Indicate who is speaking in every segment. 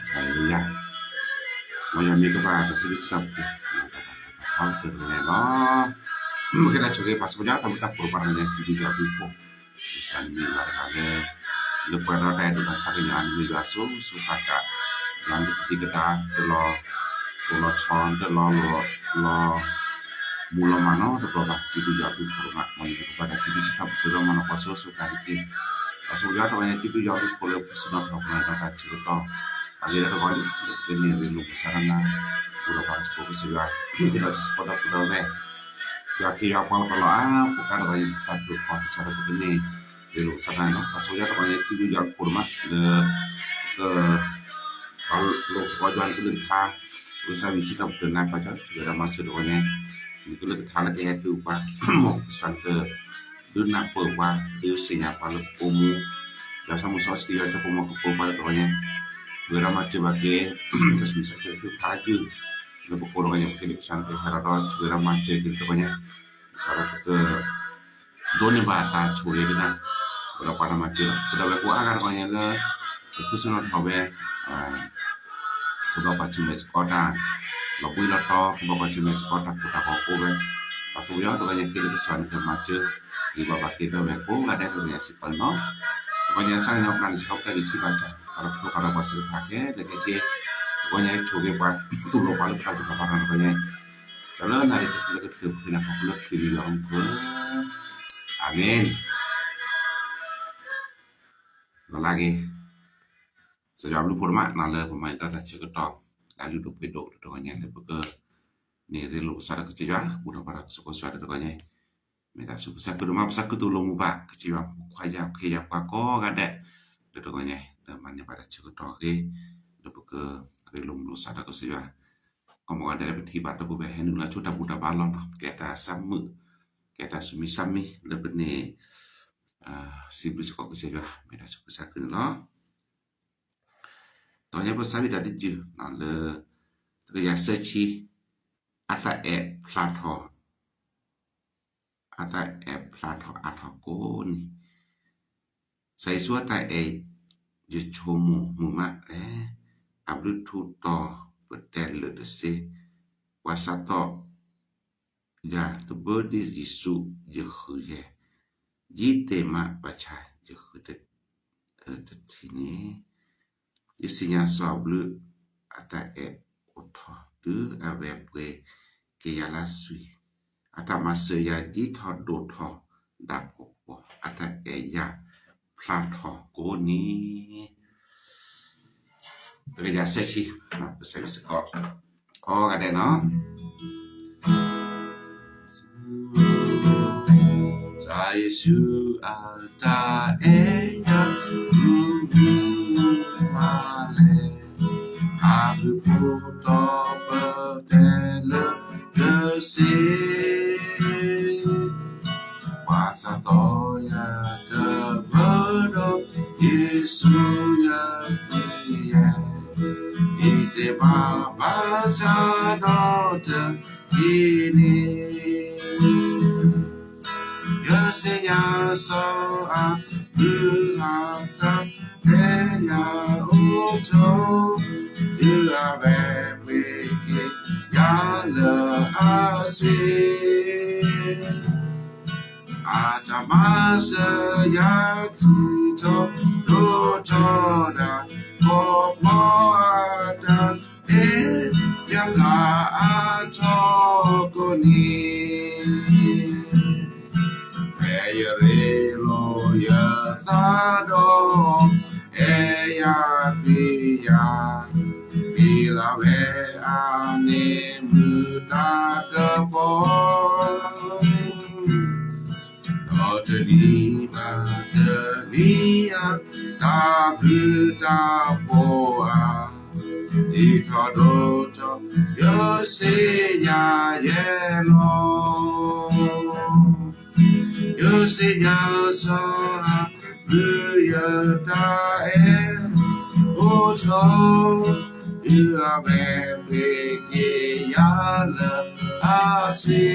Speaker 1: Haleluya. Moyo miko ba kasibisap. Hal terlelo. Mungkin aja ke pas punya kamu tak perubahannya jadi jadi po. Bisa milar kale. Lepas ada itu dasarnya anu gaso supaya yang kita telo chon telo lo mula mano to ba jadi jadi perubahan mungkin pada jadi setiap telo mano paso supaya ki. Paso ya to yang jadi jadi po le fusiona to ba ta chito. Ayer ada kali ini lu sarana udah paras fokus juga kita sekolah sudah le ya kira apa kalau bukan lagi satu begini di lu sarana pasonya banyak itu yang kurma ke kalau lu wajan itu kita usah bisa benar pacar juga ada masih doanya itu lebih hal kayak itu pak mau pesan ke dunia perwa dia siapa lu umu ya sama sos dia coba mau ke perwa doanya juga macam bagi terus bisa itu pagi lebih kurangnya mungkin pesan ke harap juga macam gitu banyak misalnya ke doni bata curi kita berapa nama macam udah beku agar banyak le keputusan hawe coba baca meskota lalu itu coba baca meskota kita kau pasnya banyak kita pesan ke macam di bawah kita beku ada yang sih penuh banyak saya pernah sekolah di Cibaca kalau masih pakai dekat pokoknya coba buat tu lo paling kalau kaparan pokoknya jalan hari kita punya populer kiri yang ke amin lagi sejauh lu format nala pemain data ceketok lalu du pedok doanya lebih ni relu sara kecil udah pada suka-suka doanya minta suka rumah besar ketulung ubah kecil kayak pakko gade doanya namanya pada ceketok lebih ke relum lu sada ke sia komo ada tiba ada behen la chuta buta balon kita samu kita sumi lebih ni sibis kok sia meda suka lo tonya besabi dari je na le ya search ada app platform atau ko ni sai suata je chomo muma abdu tuto betel le se wasato ya to body jisu je khuje jite ma bacha je khute tini isinya sablu ata oto tu avepre ke yala sui ata masya ji tho do tho da ko ata ya platform ko ni Terima kasih saya sekor. Oh, ada no. Saya su ada ya male. Aku foto berdele kesi. Wasa toya kebedo Yesu ya Ite baba sadota ini Yosenya soa Buhata Deya uto Dua bebeke Yala aswi Ada masa yang tutup Dotoda Moada yang atokoni Ayarelo ya ตาโดเอยาปิยาปิลาเวอานิมุตากะโปโตตลีบาเตลีอาตาบุตาโปอาอิทาโดโตโยเซญาเยโลโยเซญาโซบุยตาเอโอโชyou are very yala asi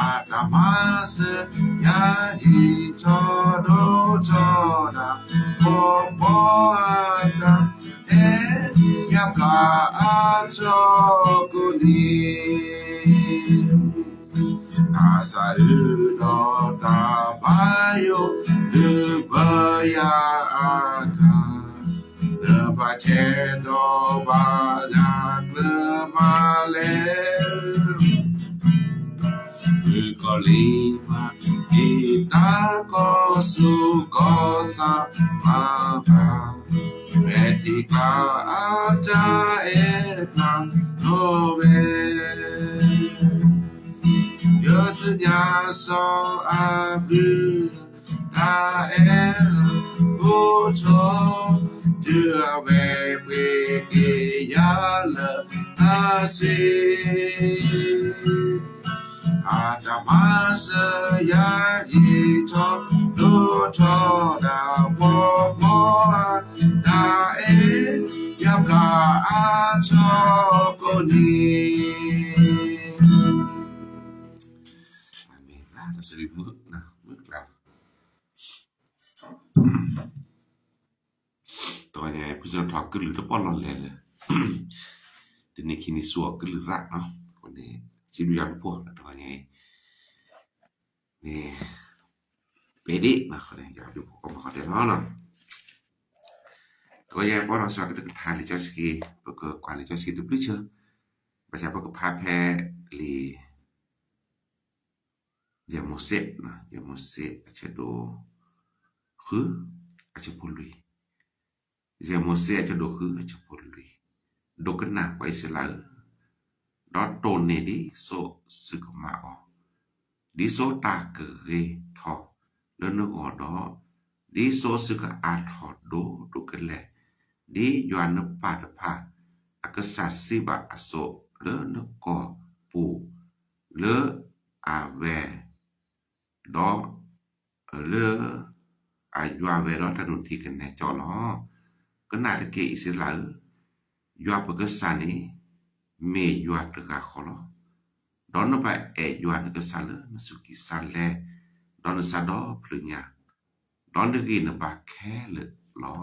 Speaker 1: atamas yaji chodo choda popoada yapla achokuni asa uno tabayo dubaya Pacedo balak lemale Ukolima kita kosukota maka Metika aja etang nobe Yotunya so abu tael ucho Tu ave peke yala asi Adamasa yaji to do to da popo da e yabla achokoni Amen. Đó sẽ đi bước nào, bước nào. ตัวใหญ่ผู้จะถอกขึ้นหรือตะป้อนหล่อนแลเลยทีนี้คินิสัวขึ้นหรือรักเนาะคนนี้สิบยอดพวกตัวใหญ่นี่เปดินะคนนี้อยากดูพวกมาขอได้เนาะตัวใหญ่ป้อนเราสอนกันทานลิจอสกีปกกว่าลิจอสกีดูปลิเชอร์ประชาปกพาแพลียาโมเซนะยาโมเซอาจจะดูคืออาจจะพูดลุยZemose aja doku aja polui. Dokena kwa iselal. Dot tone di so sukmao. Di so ta ke tho. Le no go do. Di so suka at ho do dokele. Di yuan pa de pa. Akasasi ba aso le no ko pu. Le ave. Do le ayua ve do tanuti kene jolo. Kena de ke isilal yua pegesani me yua tega kholo don ba e yua de sale nasuki sale don sado plunya don de gin ba khele lo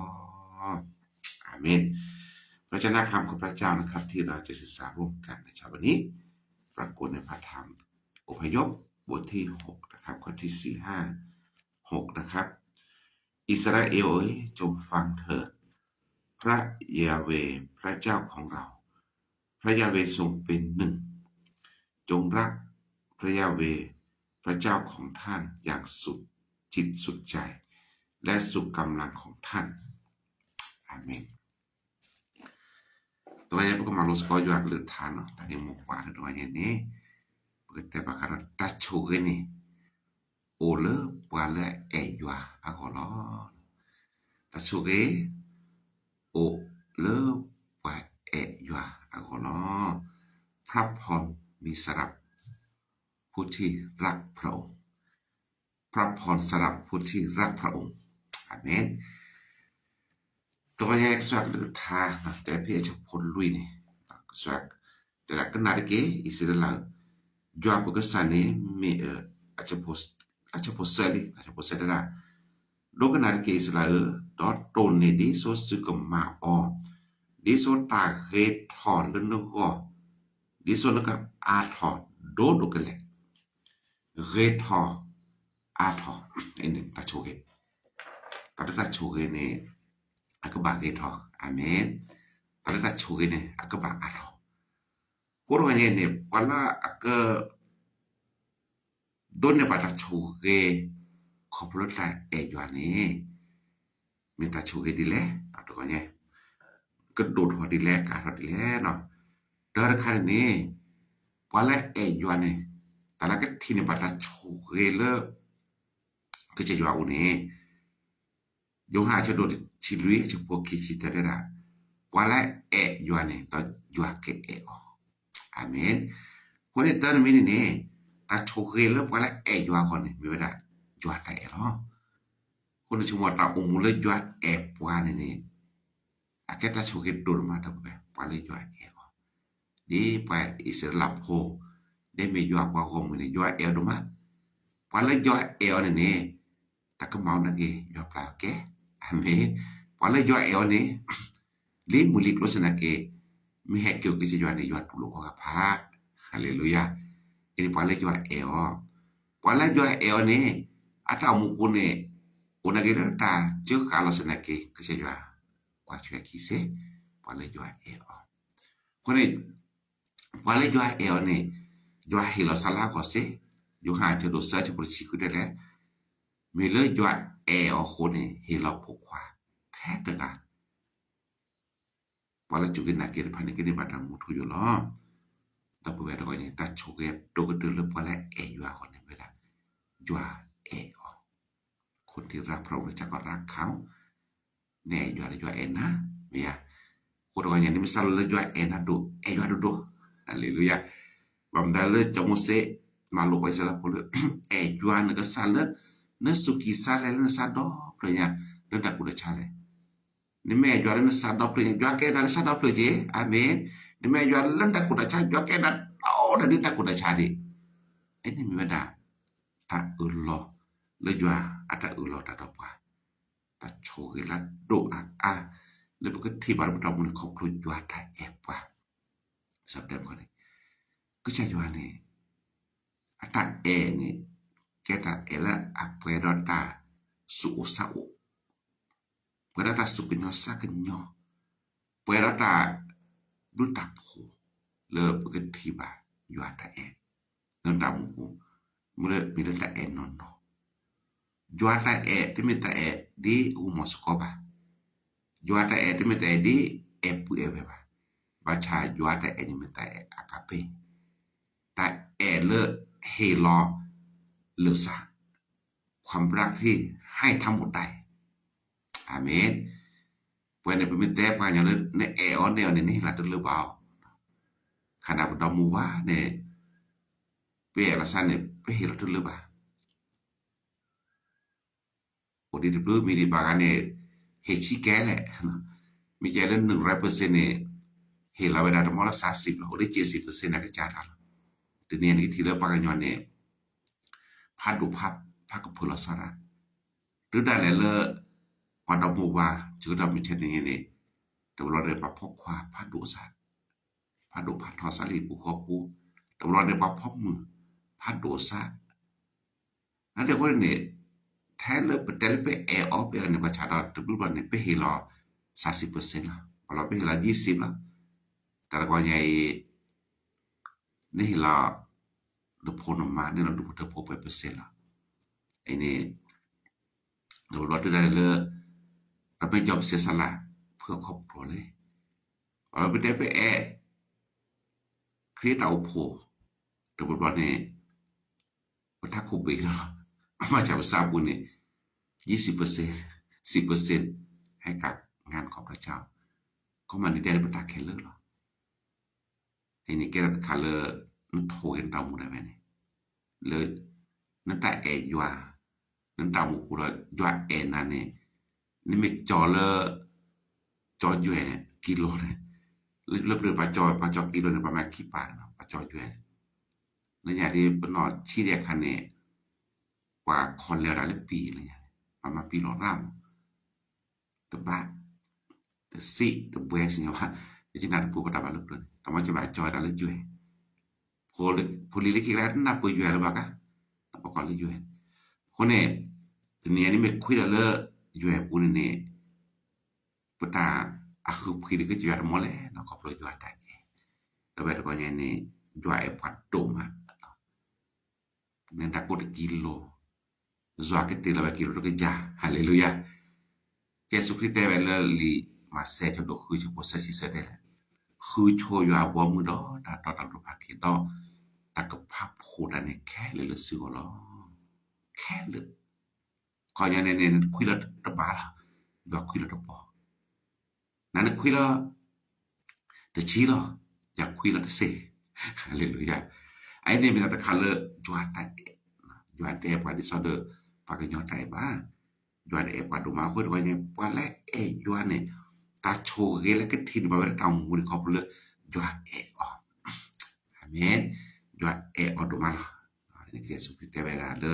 Speaker 1: amen พระเจ้าคำของพระเจ้านะครับที่เราจะศึกษาร่วมกันในเช้าวันนี้ปรากฏในพระธรรมอพยพบทที่6นะครับข้อที่ 4-5-6 นะครับอิสราเอลจงฟังเถิดพระยาเวห์พระเจ้าของเราพระยาเวห์ทรงเป็นหนึ่งจงรักพระยาเวห์พระเจ้าของท่านอย่างสุดจิตสุดใจและสุดกำลังของท่านอาเมนตัวนี้พวกมารู้สึกอยู่อักเลือดทานเนาะแต่ยังหมกกว่าตัวนี้เปิดแต่ประการตัดโชกนี่โอเลปวาเลเอยัวอะขอรอตัดโชกโอเลปวาเอยัวอะขอรอพระพรมีสำหรับผู้ที่รักพระองค์พระพรสำหรับผู้ที่รักพระองค์อาเมนตัวแยกสวักหรือทาแต่เพียงพลลุยนี่สวักแต่ละกันนาฬิกาอิสราเอลจวบก็สันนี่มีอาจจะโพสต์ได้โดกันนาฬิกาอิสราเอลดอตโตนนี่ดิโซสึกมาออดิโซตาเกตถอนเรื่องก็ดิโซแล้วก็อาถอดโดกันแหละเกตถออาถออันนี้ตาโชเกตาโชเกนี่Akaba geto amen pada choge ne akaba aro koro ne wala ak donne pada choge ขอบรถละเอยว่านี่มีตาชูเอดีแลเอาตัวก่อนเนี่ยก็โดดหัวดีแลกาหัวดีแลเนาะเดอคันนี้ว่าละเอยว่านี่แต่ละก็ทีนี่บัดละชูเอเลก็จะอยู่เอานี่ยงหาจะโดดชิลุยจะพวกคิดแต่ละว่าละเอยว่านี่ตอนอยู่เกเออาเมนคนนี้ตอนนี้นี่ตาชูเอเลว่าละเอยว่าคนนี่มีเวลาจวดได้เนาะคนชมว่าตาอุมุเลยจวดแอบปวานี่อาแกตาชูเกดมาตะไปปาเลยจวดแอบดีไปอิสราโพได้มีจวดกว่าคงนี่จวดแอบดูมาปาเลยจวดแอบนี่ตะก็เมานั่นเองจวดเปล่าแกอาเมนปาเลยจวดแอบนี่ลีมุลิกลสนะเกมีแฮกเกี่ยวกับจวดนี่จวดตุลกกับพาฮาเลลูยาอันนี้ปาเลยจวดแอบปาเลยจวดแอบนี่atau mupune una gerta je kalau senake ke sejua kwa chue kise pale jua eo kone pale jua eo ne jua hilo sala ko se jo ha che do search por chiku de le me le jua eo khone hilo pokwa the de ga pale chu ke na ke phane ke ni batang mutu yo lo ta pu ga ko ni ta chu ke to ke de le pale e jua ko ne me da juaคนที่รักพระองค์จะก็รักเขาแน่อยู่อะไรอยู่เอ็นนะเมียคนว่าอย่างนี้มิสัลเลยอยู่เอ็นนะดูอยู่ดูฮาเลลูยาบำดาเลยจงเสมาลงไปซะละพอเลยอยู่อันก็สัลเนสุกิสัลเลยนสัดดอกเปล่าเรื่องตะกุดชาเลยนี่แม่อยู่อันสัดดอกเปล่าอยู่แก่นั้นสัดดอกเปล่าเจอาเมนนี่แม่อยู่อันเรื่องตะกุดชาอยู่แก่นั้นโอ้นั่นตะกุดชาดิไอ้นี่มีเวลาตะอุลลอle jua ada ulo ta dopa ta chogi la do a le bu thi bar bu ta mun khop lu jua ta epa sabdem ko ni ku cha jua ni ata ni keta ela apuerota su usau puerota su kinyo sa kinyo puerota du ta phu le bu thi ba jua ta non ta mu le mi ta non juata timita di umoskoba juata timita di epu ebeba bacha juata nimita akape ta le heloเลอซะความรักที่ให้ทั้งหมดได้อาเมนเพิ่นเป็นแต่ว่าอย่างนั้นในแอออนแนวนี่ล่ะตึกหรือเปล่าขณะบ่มูว่าเนี่ยเปละซันเนี่ยไปเฮ็ดตึกหรือเปล่าdi dulu miri bagane hechi kele mi jalan 100% ne hela weda mola 40 lo odi 70% na ke cara de ne ni thila paganyon ne phadu phap phak phula sara du da le le pada mu wa chu da mi chen ni ne de lo de pa phok khwa phadu sa phadu pha tho sali pu kho pu de lo de pa phok mu phadu sa na de ko neแท้เลยเป็นแต่ไปแอออฟเอในประชาชนตบุบันเนี่ยไปเฮลอ 30% ล่ะพอเราไปเฮลอ 20 ล่ะแต่ละก็ใหญ่นี่ล่ะดพนมาเนี่ยเราดูเธอพบไปเปอร์เซ็นต์ล่ะไอ้นี่เราลดได้เลยเราไปยอมเสียสละเพื่อครอบครัวเลยเราไปได้ไปแอครีเอทเอาโพตบุบันเนี่ยบ่ทักคุบิแล้วมาจากภาษาบุญนี่ 20% 10% ให้กับงานของพระเจ้าก็มันได้ประทานแค่เลิกหรอไอ้นี่แกคาเลนันโทเห็นตามูได้ไหมนี่เลยนั่นแต่เอยัวนั่นตามูกูละยัวเอนั่นนี่ไม่จอเลยจอยัวเนี่ยกิโลเนี่ยเริ่มปะจอกิโลเนี่ยประมาณกี่บาทเนาะปะจอยัวแล้วอย่างที่ปนอชี้เรียกคันเนี่ยว่าคนแล้วได้ปีเลยประมาณปีละรำตะบะตะสิตะเวสเนี่ยว่าจะนัดผู้ประดับลึกเลยแต่ว่าจะบาจอยได้เลยจุ้ยพอลิลิคิแล้วนับปุยจุ้ยหรือเปล่าคะนับปกรณ์เลยจุ้ยคนเนี่ยตัวนี้นี่ไม่คุยเลยจุ้ยปุ่นเนี่ยปุตตาคือคุยได้ก็จุ้ยทั้งหมดเลยเนาะก็ปล่อยจุ้ยได้แล้วแบบก็เนี่ยจุ้ยปัดโตมาเนี่ยตะกุดกิโล Zoa che te la vecchia che già, alleluia. Gesù Cristo è lì, ma se c'è do cui ci possa si sedere. Cui ciò io a uomo do, da lo pati do, da che pa puda ne che le si lo. Che le. Coi ne qui la da bala, do qui la da po. Nan qui la da ci lo, ya qui la da se. Alleluia. Ai ne mi da kala juata. Juata pa di so de pakai nyotai ba juan e pa do ma ko do ne pa le e juan ne ta cho ge le ke tin ba ba ta mu ni ko le juan e o amen juan e o do ma ni Gesù Cristo vera le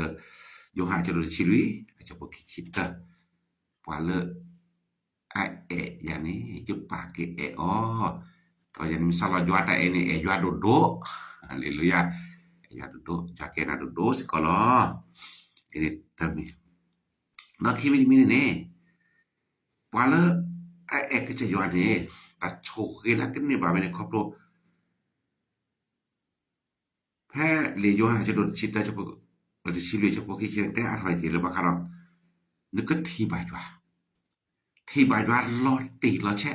Speaker 1: yo ha cho do chi lui cho po ki chi ta pa le a e ya ni ju pa ke e o to ya misal juan ta e ni e juan do haleluya e juan do ja ke na do sekolah ini tammi no kimi mini ne wala e che yoane ta choke la ken ne ba me ne khoplo phe le yo ha che do chita che po de si le che po ki che te a thoi che le ba kha ne ka thi ba lo ti lo che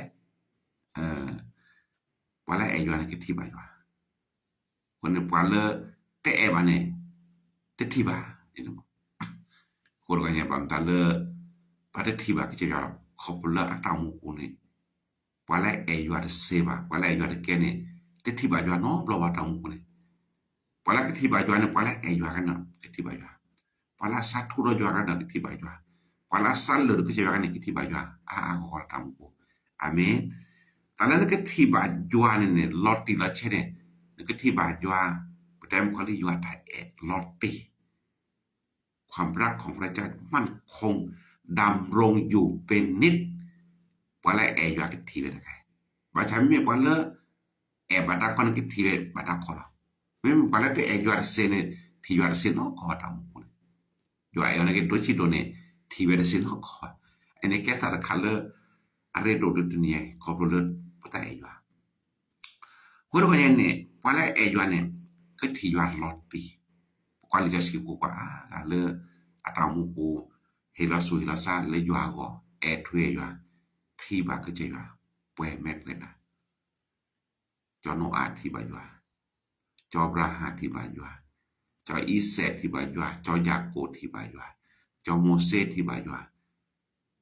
Speaker 1: wala e yoane ke thi ba ywa ko ne wala te e ba ne te thi ba ko ro nya bam ta le pa de thi ba ke che ya ko pu la ta mu ku ni wala e ywa de se ba wala e ywa de ke ni te thi ba ywa no blo wa ta mu ku ni wala ke thi ba ywa ne wala e ywa ka na ke thi ba ywa wala sa thu ro ywa ka na ke thi ba ywa wala sal lo ke che ywa ka ni ke thi ba ywa a ko ta mu ku amen ta la ne ke thi ba ywa ne lo ti la che ne ke thi ba ywaไปแต่มคนที่อยู่ไทยลอตติความรักของพระเจ้ามั่นคงดำรงอยู่เป็นนิจว่าและอยู่กับที่เป็นไงว่าฉันไม่ว่าเลบัดคนที่ที่บัดคนละไม่ว่าและอยู่กับเซนที่อยู่กับเซนก็ทำอยู่กับในตัวชิดเนี่ยที่เป็นเซนก็อันนี้แค่ถ้าคัลเลอร์อะไรโดดตัวนี้ก็รู้เลยพุทธอยู่คนคนนี้ว่าและอยู่เนี่ยก็ที่อยู่ลอตติความที่จะสิกูว่าเลยอาตามูกูเฮลาสุเฮลาซาเลยอยู่ก็ถวยอยู่ที่บาก็จะอยู่ป่วยแม่เพิ่นน่ะจอโนอาที่บาอยู่จอบราหาที่บาอยู่จออีเสที่บาอยู่จอยาโกที่บาอยู่จอโมเสที่บาอยู่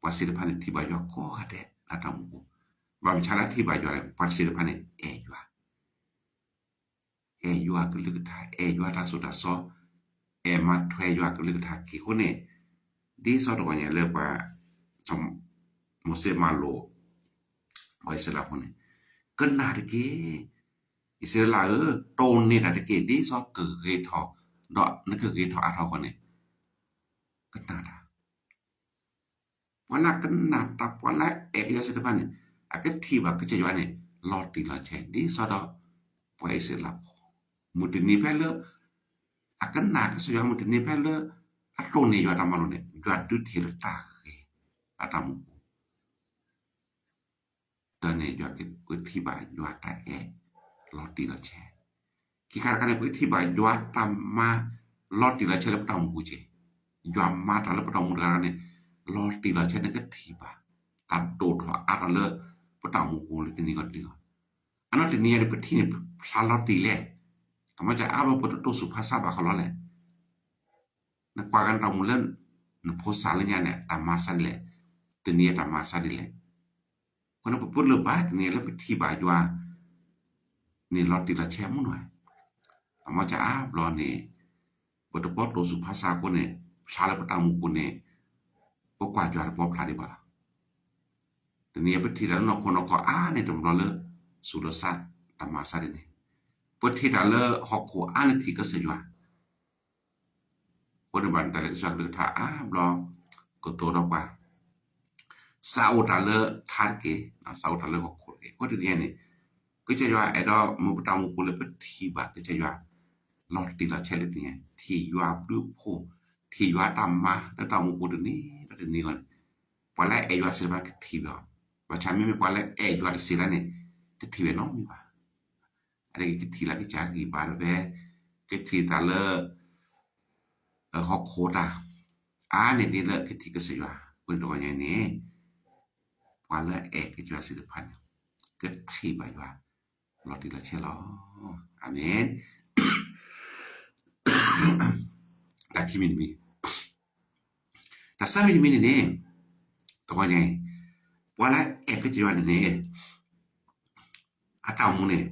Speaker 1: วาสิรพันธ์ที่บาอยู่ก็หาได้อาตามูกูบางชาลที่บาอยู่วาสิรพันธ์อยู่ก็ลึกทายอยู่ตาสุดาซอมาถวยอยู่ก็ลึกทายกี่คนเนี่ยดีซอตัวเนี่ยเรียกว่าสมโมเสมาโลไว้สลับคนเนี่ยก็น่าตะกี้อิสราเอลโตนนี่น่าตะกี้ดีซอเกิดเกทอเนาะนั่นคือเกทออาทอคนเนี่ยก็น่าตะวันละก็น่าตะวันละยาสิทธิ์พันเนี่ยก็ที่ว่าก็จะอยู่เนี่ยลอติลอเชดีซอดไว้สลับมุดนี่เพลakan na ka suya mo ni pele atlo ni yo ta malo ne jwa du thi la ta ke atam ta ne jwa ke ku thi ba jwa ta lo ti la che ki kar ka ne ku thi ba jwa ta ma lo ti la che la ta mu che jwa ma ta la ta mu ka ne lo ti la che ne ka thi ba ta do tho a ka le pa ta mu ku le ti ni ka ti ana ti ni ya pe thi ne sa lo ti leทำไมจะอาบปตุสุภาษาบาเขาล้อแหละนักกว่ากันเรามุเล่นนักโพสาลเนี่ยเนี่ยตามมาสันแหละตัวนี้ตามมาสันนี่แหละคนนั้นพูดเรื่องบ้านเนี่ยแล้วไปที่บ่ายว่านี่รอติละแชมป์หน่อยทำไมจะอาบรอเนี่ยปตุสุภาษาคนเนี่ยชาลปตามุคนเนี่ยพวกกว่าจวนพวกพลาดดีบ่ล่ะตัวนี้ไปที่แล้วนอกคนนอกก็เนี่ยตำรวจเลยสุรศักดิ์ตามมาสันเนี่ยปฏิดาเลหอกหัวอันที่ก็เสียอยู่คนบันแต่ละสักเดือนถ้าบลอก็ตัวดอกว่าซาอุดาเลทาร์เกซาอุดาเลหอกหัวคนที่เนี่ยก็จะอยู่ไอ้ดอกมุปตามุกุเลปฏิบัติก็จะอยู่ลอติละเชลติเนี่ยที่อยู่บลูโพที่อยู่ตามมาแล้วตามมุกุลนี้แล้วนี้ก่อนพอแล้วไอ้อยู่สิบาก็ที่แบบว่าฉันไม่พอแล้วไอ้อยู่สิละเนี่ยจะที่เป็นน้องมีป่ะอะไรกิทีละกิจากีบาร์เวกิทีตาเลหอกโคตา นี่ดีละคิดที่ก็สิว่าเพิ่นว่าอย่างนี้ว่าละก็จะสิพันเกิดที่ไปว่าเราดีละเชลออาเมนแต่ที่มีแต่ซะมีนี่ตัวไงว่าละก็จะว่านี่อาตามุเนี่ย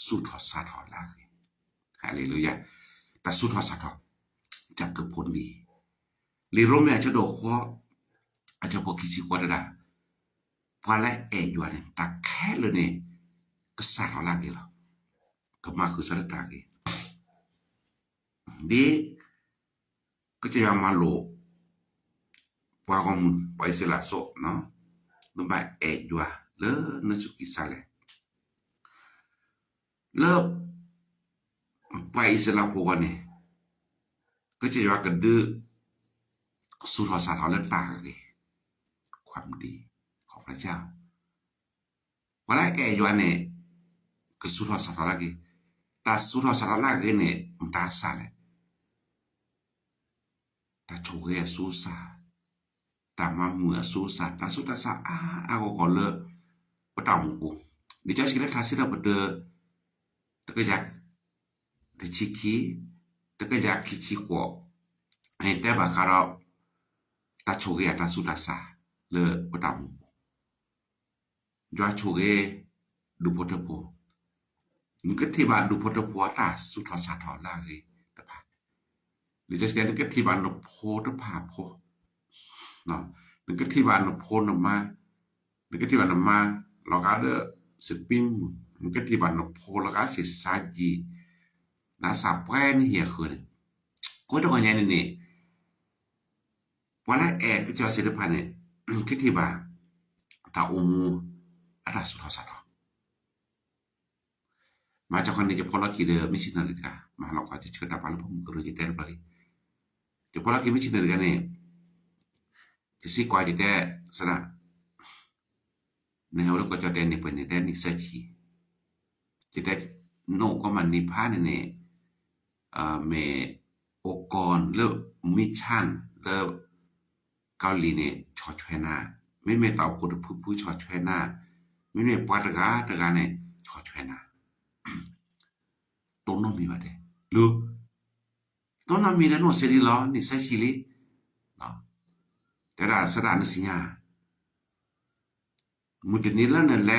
Speaker 1: สุดทอดสาทอละฮาเลลูยาแต่สุดทอดสาทอจะเกิดผลดีลีโรเมอาจจะโดขออาจจะพอคิดสิกว่าได้ว่าละอยู่อันตะแค่เลยเนี่ยก็สาทอละกี่ล่ะก็มาคือสารตากี่ดีก็จะยังมาโลว่าของมึงไปเสละโซเนาะนบ่อยู่เลนสุกิสาเลยเลไปเสละพวกนี่ก็จะว่ากันดื้อสุทอสาทอเล่นตากี่ความดีของพระเจ้าว่าละอยู่อันนี้ก็สุทอสาทอละกี่ตาสุทอสาทอละกี่เนี่ยมันตาสาเลยตาโชเกสุสาตามาเมื่อสุสาตาสุตาสาก็ก่อนเลยบ่ตามกูดิจะสิได้ทัศน์บ่เด้อตะก็อยากตะชิคิตะก็อยากคิชิกวให้แต่บาคาราตาโชเกตาสุตาสาเลยบ่ตามจวาโชเกดูพอตะโพมึงก็ที่บ้านดูพอตะโพตาสุทอสาทอลาเลยตะพาหรือจะได้ก็ที่บ้านโพตะพาโพเนาะนึกที่บ้านโพนมานึกที่บ้านมาเราก็เด้อสิปิมนึกที่บ้านโพแล้วก็สิซาจีนาสับแว่นเหียคือก็ต้องอย่างนี้นี่ว่าละก็จะสิได้พันเนี่ยคิดที่บ้านตาอุมูอาตาสุทอสาทอมาจากคนนี้จะพอละกี่เด้อมิชินาริกามาเราก็จะเชิญตาปานผมก็รู้จิตได้บ่ล่ะจะพอละกี่มิชินาริกาเนี่ยจะสิกว่าจะได้สนะในเฮาก็จะได้นี่เป็นได้นี่สัจจิจะได้โนก็มันนิพพานนี่เมองค์กรหรือมิชชั่นหรือเกาหลีนี่ชอช่วยหน้าไม่ตอบคนผู้ชอช่วยหน้าไม่ปาตกาเนี่ยชอช่วยหน้าตรงนั้นมีว่าได้รู้ตรงนั้นมีนะโนเสรีล้อนี่สัจจิลิเนาะแต่ละสถานสิญามุจนิละนั่นแหล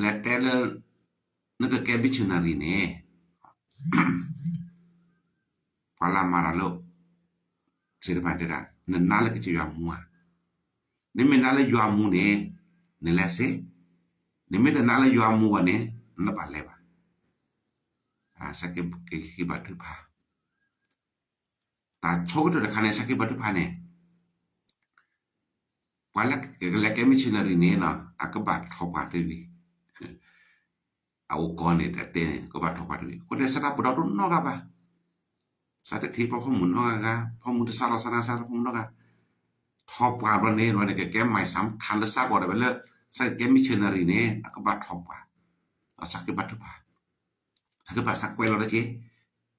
Speaker 1: ะแต่ละนั่นก็แกบิชนารีเนี่ยพอลามาราโลเสด็จผ่านได้นั่นนั่นแหละก็จะยอมมัวนี่ไม่นั่นแหละยอมมัวเนี่ยนี่แหละสินี่ไม่แต่นั่นแหละยอมมัวเนี่ยนั่นปะเลยปะสักกี่บาทถึงพาตาโชคตัวคันเนี่ยสักกี่บาทถึงพาเนี่ยว่าแล้วแกมิชนารีเนี่ยเนาะก็บาทเข้าบาทด้วยเอาก่อนเนี่ยแต่ก็บาทเข้าบาทด้วยก็ได้สตาร์บุดรุ่นนอกอ่ะสัตที่พอข้อมูลนอกอ่ะพอมูลสารสารพนอกอ่ะทอปกว่าบันนี้วันนี้แกใหม่สำคัญและทราบบ่ได้ไปเลยสักแกมิชนารีเนี่ยก็บาททอปกว่าเอาสักกี่บาทถึงพาถ้าก็บาทสักไว้แล้วล่ะจิ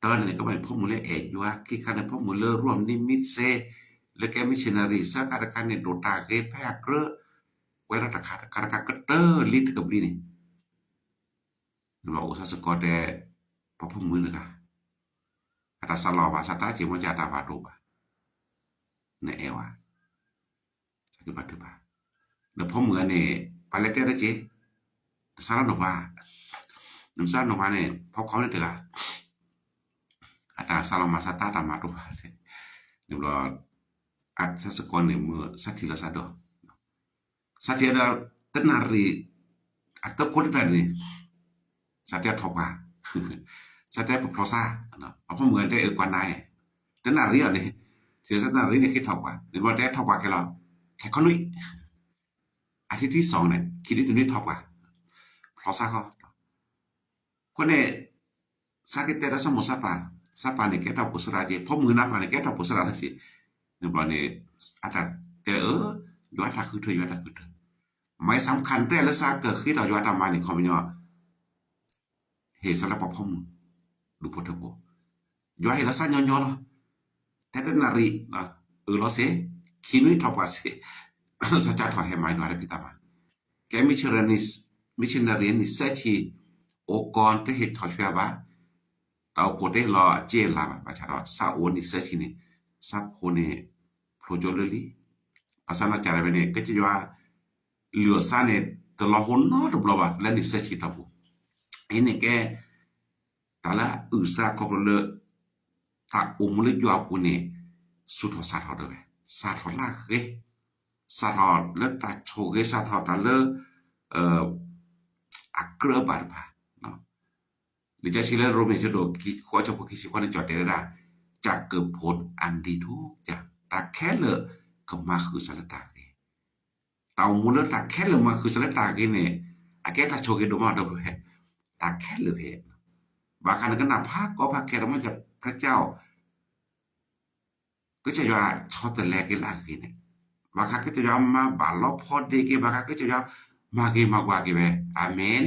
Speaker 1: ตอนนี้ก็ไม่พอมูลอยู่ว่าคิดคันพอมูลร่วมนิมิตเซแล้วแกมิชนารีสักการกันเนี่ยโดตาเกแพกเรไว้รัตขาการกะเตอร์ลิตกับนี่เราอุตสาหกรรมแต่พอพมือนะคะอาตาสลอบาสัตตาจิมจาตาวารูปะในเอวะสักบัตรบาแล้วพอมือเนี่ยไปแล้วแต่ละเจสารนว่าน้ำสารนว่าเนี่ยพอเขาเนี่ยเถอะอาตาสลอมาสัตตาตามารูปะเนี่ยเราอาตาสกรเนี่ยมือสัตทิลาสาดSatya tenari atau kulitani Satya thopa Satya prosa apa เหมือนได้กว่าไหน tenari นี่เสีย tenari นี่คิด thopa หรือว่าได้ thopa แค่เราแค่คนนี้อาทิตย์ที่2เนี่ยคิดได้ตัวนี้ thopa prosa เขาคนเนี่ยสักแต่ละสมุสปานี่แกตอบกุศลาเจพอมือนับนี่แกตอบกุศลาสิเนี่ยบ่นี่อาจารย์แต่อยู่ว่าคือเธออยู่ว่าคือเธอไม่สำคัญแต่ละซาเกิดขึ้นต่ออยู่ว่าตามมานี่ขอมีว่าเหตุสารพัดพ่อมึงดูพุทธโพอยู่ว่าเหตุละซาย่อๆล่ะ tetanari lo se kinui topase saja to he mai dore pitama ke missionary ni sechi o kon te he thoshwa ba tau pote lo che la ba cha ro sa o ni sechi ni sa phone projolili asana cara bene ke ti wa lio sane to lo honno to bloba la ni sechi tapu ene ke tala usa ko le ta umle yo apune su tho sa tho de sa tho la ke sa tho le ta choge sa tho ta le akra barba no li ja chile rome je do ki ko cho ko ki si ko ne jot de da ja ke phon an di thu ja ta khe le ko ma khu sa la ta ke ta mu le ta khe le ma khu sa la ta ke ne a ke ta choge do ma do he taแค่เลยบางครั้งก็นับภาคก็ภาคแค่มันจะพระเจ้าก็จะว่าชอบแต่แรกละคือเนี่ยบางครั้งก็จะว่ามาบาลพอดีqueบางครั้งก็จะว่ามาเกมากว่าqueอาเมน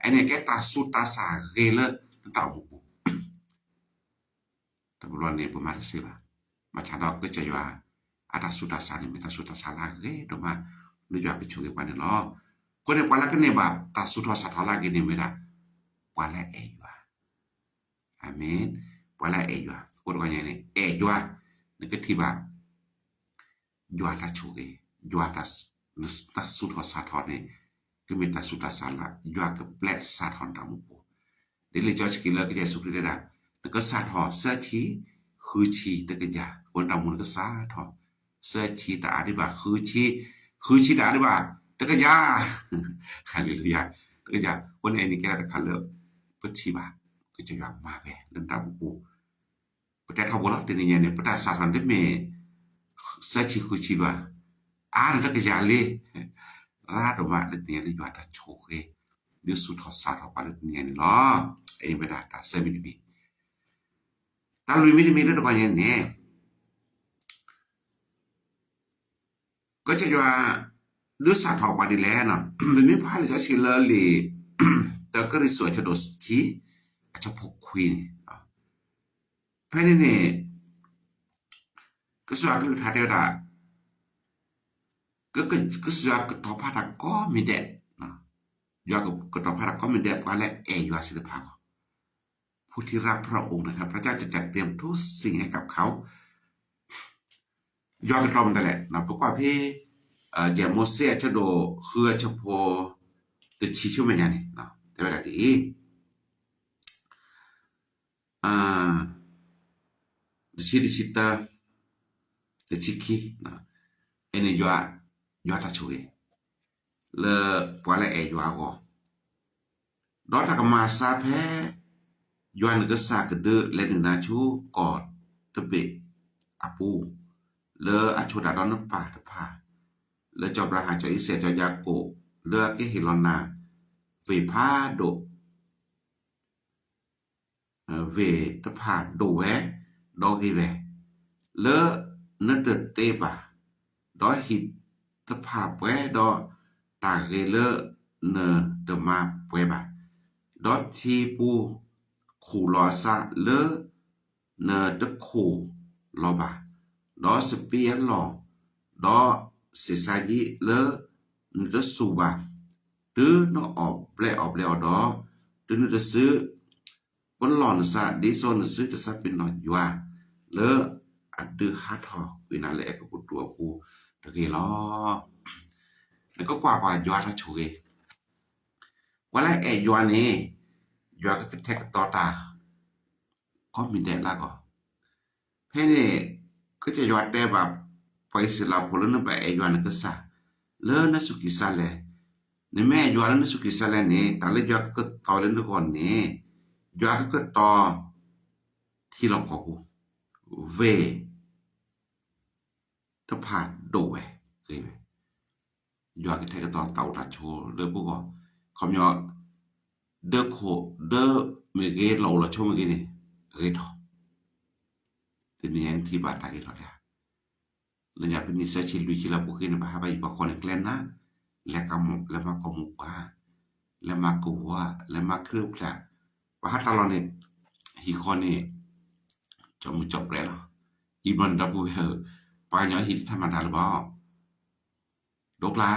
Speaker 1: อันนี้แค่ตาสุตาสาเกลตาบุกตบลวนนี่ประมาณสิบมาชาดอกก็จะว่าอาตาสุตาสานี่ไม่ตาสุตาสาลาเกดมาหรือว่าไปช่วยกันเนี่ยเนาะคนในปาละก็เนี่ยบาตาสุตาสาทลาเกนี่ไม่ได้wala ejwa amen wala ejwa ko do ngene ejwa negativa jwa ta choge jwa ta sut ho sa thon ne ke me ta sut ta sala jwa ke black sa thon ta mu de le george killer ke su kri da ke sa tho sa chi khu chi de ke ja ko ta mu ke sa tho sa chi ta adi ba khu chi da adi ba de ke ja hallelujah de ke ja ko ne ni ke ta khalleปฏิบัติก็จะยอมมาแวเรื่องตาบุแต่ถ้าบ่ล่ะแต่นี่เนี่ยปตาสารันได้เมสัจคุชิว่าตะกะยาเลราดมาเนี่ยเลยว่าตาโชเคดิสุทอสาทอปาเนี่ยเนาะไอ้เวลาตาเซมิมีตาลุยมีมีได้ก็เนี่ยก็จะว่าดิสาทอปาดิแลเนาะมันมีพาเลยจะสิเลลีแต่ก็ริสวยจะโดสที่อาจจะพกคุยเพราะนี่ก็สวาก็ถ้าเดียวดาก็สวาก็ตอพาตาก็มีแดดนะยาก็ตอพาตาก็มีแดดว่าและอยู่อาศิลปะผู้ที่รักพระองค์นะครับพระเจ้าจะจัดเตรียมทุกสิ่งให้กับเขายาก็ตอมนั่นแหละนะเพราะว่าพี่เจโมเสสจะโดคือเฉพาะแต่ชี้ชั่วโมงนี่เนาะแต่เวลาดีdicita de chiki na ene yo ta chuge le pole yo go do ta ma sa phe yo an ga sa ke de le na chu ko te be apu le a chu da don pa ta pha le job ra ha cho ise cho ya ko le ke hilona ve pha do về tập hạ đồ vé đó ghi về lỡ nó được tê bà đó hít tập hạ vé đó ta ghi lỡ nờ tờ mà vé bà đó chi bu khủ lò xa lỡ nờ tập khủ lò bà đó sắp biến lò đó sẽ xa dĩ lỡ nờ sù bà tứ nó ọp leo đó tứ nó được xứ bон лон са ди сон суจะสับเป็นนอยว่าเลออัดดือฮัดฮอวินาเลก็ปุตัวกูตะกี้ล้อแล้วก็กว่ายัวถ้าช่วยว่าแล้วยัวนี่ยัวก็แทกต่อตาก็มีแดดละก็เพ่นี่ก็จะยัวได้แบบไปสิลาพลนไปยัวนั่นก็ซะเลอนะสุกิซาเลนี่แม่ยัวนั่นสุกิซาเลนี่ตาเลยัวก็ต่อเล่นก่อนนี่ยาก็ต่อที่เราขอเวถ้าผ่านโดเวเคยไหมยาก็แท้ก็ต่อเต่าตาโชเด้อพวกก็คำยอเด้อโคเด้อเมเกเราละโชเมเกนี่เอ้ยทอทีนี้อันที่บาตาเกเราเนี่ยแล้วอย่าเป็นนิสัยชิลุยชิลาบุกนี่บาหาไปบาคนแกล้งนะและกำและมากมุกว่าและมากวัวและมาเครือบละว่าถ้าเราเนี่ยฮีคอนนี่จะมีจบแล้ว iman dapu panyo hit thamada la ba dokla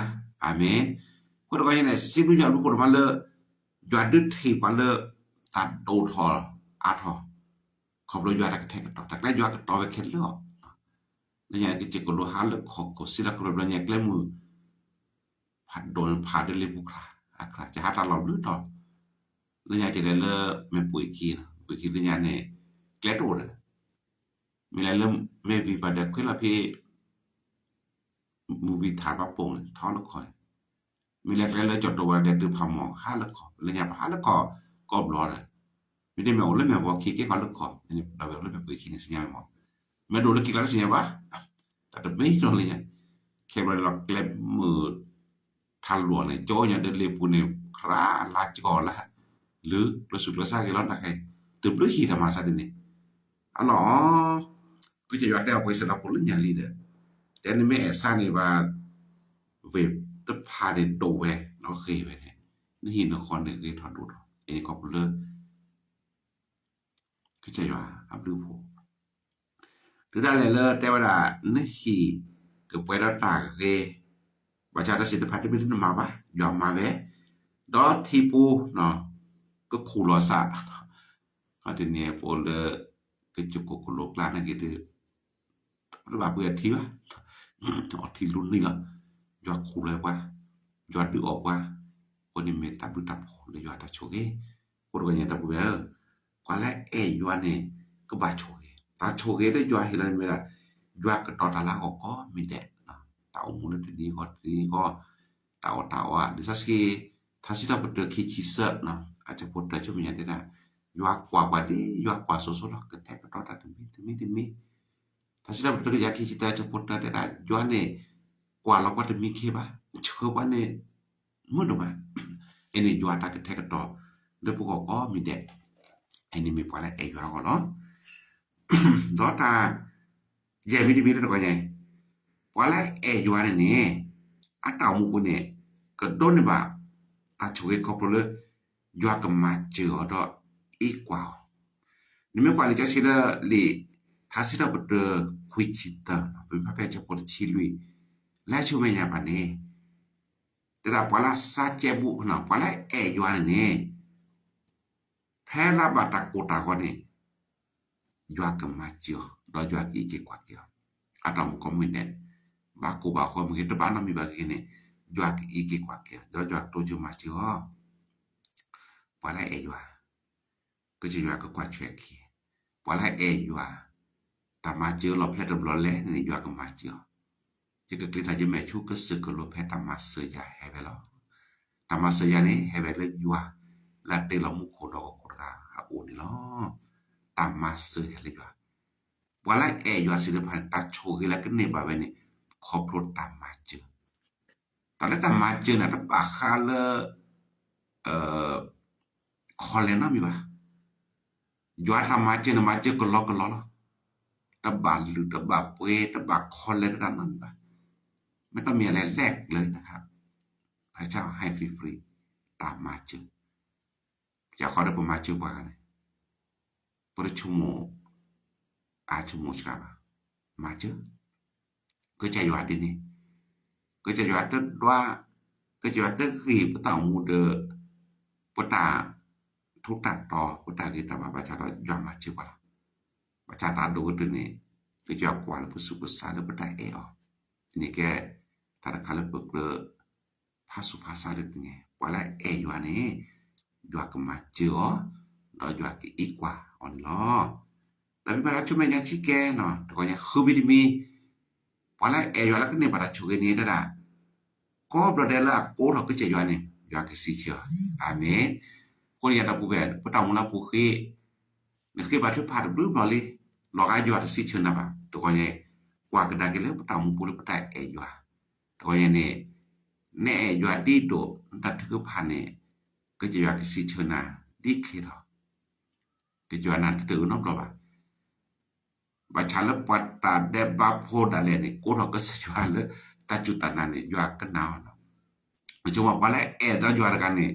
Speaker 1: amen ko do ne sibu ya lu ko ma le ya de thi pa le ta do tho a tho khop lo ya ta thek to ta la ya ka to ke khet lo ne ya ke ko lo ha le kho ko sila ko lo nya kle mu phat don pha de le bu kha akra ja ta lo lu to ne ya ke le me pui ki le nya ne kle to de mi le me vi pa de ko la phi movie tha ba pong tho lo khoi mi le le jot to wa de tu pham mo ha lo kho le nya ha lo kho ko blo de mi de me o le me bo ki ke ko lo kho ni da le me pui ki ni sia mo me do le ki la sia ba ta de me no le nya ke ba lo kle mu tha lo ne jo nya de le pu ne kra la jo la หรือประสุทธิ์ซาke lo na kai tu lu hi ta ma sa de ni alo ku je yat da ko sa la ko lu nya li de de ni me sa ni ba ve ta pha de do we no ke we ne ni hi no kon de ke thon do e ni ko lu ku je ya ab lu pho tu da le le te wa da ni hi ke pwe da ta ke ba cha ta sit pha de bi na ma ba yo ma ve do thi pu noก็คูลอซาอะติเนโปเลก็จุกกุโลกลานะกิดิระบาเปื้อทีวะออกทีรุ่นนี่ก็ยอดคูเลยว่ายอดดูออกว่าคนนี้เมตตาบุตับเลยยอดตาโชเกคนก็ยังตาบุเบอควาละเอยอดนี่ก็บาโชเกตาโชเกได้ยอดเฮลันเมล่ะยอดก็ตอตาลาออกก็มีแดนะตาอุมุนทีนี้ก็ตาอ่ะดิซัสกีถ้าสิตาบ่เตอคิคิเซนะอาจจะพูดได้ช่วยอย่างนี้นะยากกว่าบาดียากกว่าโซๆก็แท้ก็ตอดถึงมีถ้าสิเราก็อยากคิดจะพูดได้ได้ย้อนเนี่ยกว่าเราก็จะมีเคบะเชื่อว่าเนี่ยมื้อดมาอันนี้ยอดตาก็แท้ก็ตอแล้วพวกก็มีแดอันนี้มีพอแล้วยอดก็เนาะดอตาเจมีดิก็ไงพอแล้วยอดเนี่ยอะตามุกเนี่ยก็โดนบ่าตาช่วยก็พอเลยยาก็มาเจอดออีกว่านี่ไม่กว่าเลยจะชิลเลยถ้าสิเราบ่เตอคุยชิตาเป็นพระเจ้าจะปลดชิลุยและช่วยยาปานนี้แต่ถ้าพอละซาเจบุนะพอละยวนนี่แพ้ละบาตะโกตาก็นี่ยาก็มาเจอดอยาอีกกว่าเกี่ยวอะตอมก็มีเน็ตบากูบาคอมกิตบ้านมีบากินี่ยาอีกกว่าเกี่ยวดอยาโตจูมาเจอPala eywa ko ji ywa ko kwa chweki pala eywa ta ma je lo phe lo le ni ywa ko ma je ji ko klita je me chu ko se ko lo phe ta ma se ya he be lo ta ma se ya ni he be le ywa la te lo mu ko do ko ga ha o ni lo ta ma se ya le ywa pala eywa si le phan ta chu ke la ke ne ba be ni kho pro ta ma je ta le ta ma je na ta ba kha leคอเลนะมีบ่ยอดทำมาเจนะมาเจก็ล็อกตะบาหรือตะบาเปตะบาคอเลนะนั่นบ่ไม่ต้องมีอะไรแลกเลยนะครับพระเจ้าให้ฟรีๆตามมาเจจะขอได้ประมาณชั่วว่ากันประชุมอาชั่วโมงกว่ามาเจก็จะยอดดินี่ก็จะยอดว่าก็จะยอดคือบ่ต้องมูเดปตาทุกตัดต่อพุทธกิตว่าประชาชนยอมมาชื่อว่าประชาชนดูตัวนี้ก็จะกว่าผู้สุภาษาหรือประเทศนี่แกถ้าเขาเปิดเผยภาษาภาษาด้วยนี่ว่าแล้วอยู่อันนี้ยอมมาเจอเรายอมอีกกว่าอ่อนล้อแต่มีประชาชนไม่ยังชี้แกเนาะแต่ก็ยังคือไม่ได้มีว่าแล้วอยู่แล้วก็เนี่ยประชาชนนี้ได้ก็ประเดี๋ยวละโก้เราก็จะอยู่อันนี้ยอมสิเชื่ออาเมนคนอยากปูแบบพระตามุนาปูคีนี่คือบัตรผ่านบลูบลอลี่หลอกอายุอัตสิเชนะบ่ตัวก็เนี่ยกว่ากันได้กันแล้วพระตามุปูเลยพระตาอยู่ตัวก็เนี่ยแน่อยู่ดีโดตัดคือผ่านเนี่ยก็จะอยากสิเชนะดีเคลียร์ก็จะนั้นตื่นน้ำรบ่บัชาลปัตตาเดบาโพดาเลนี่กูเราก็สิอยู่แล้วตาจุตานั้นเนี่ยอยู่กันหนาวเนาะมันจะว่าว่าแล้วเราอยู่กันเนี่ย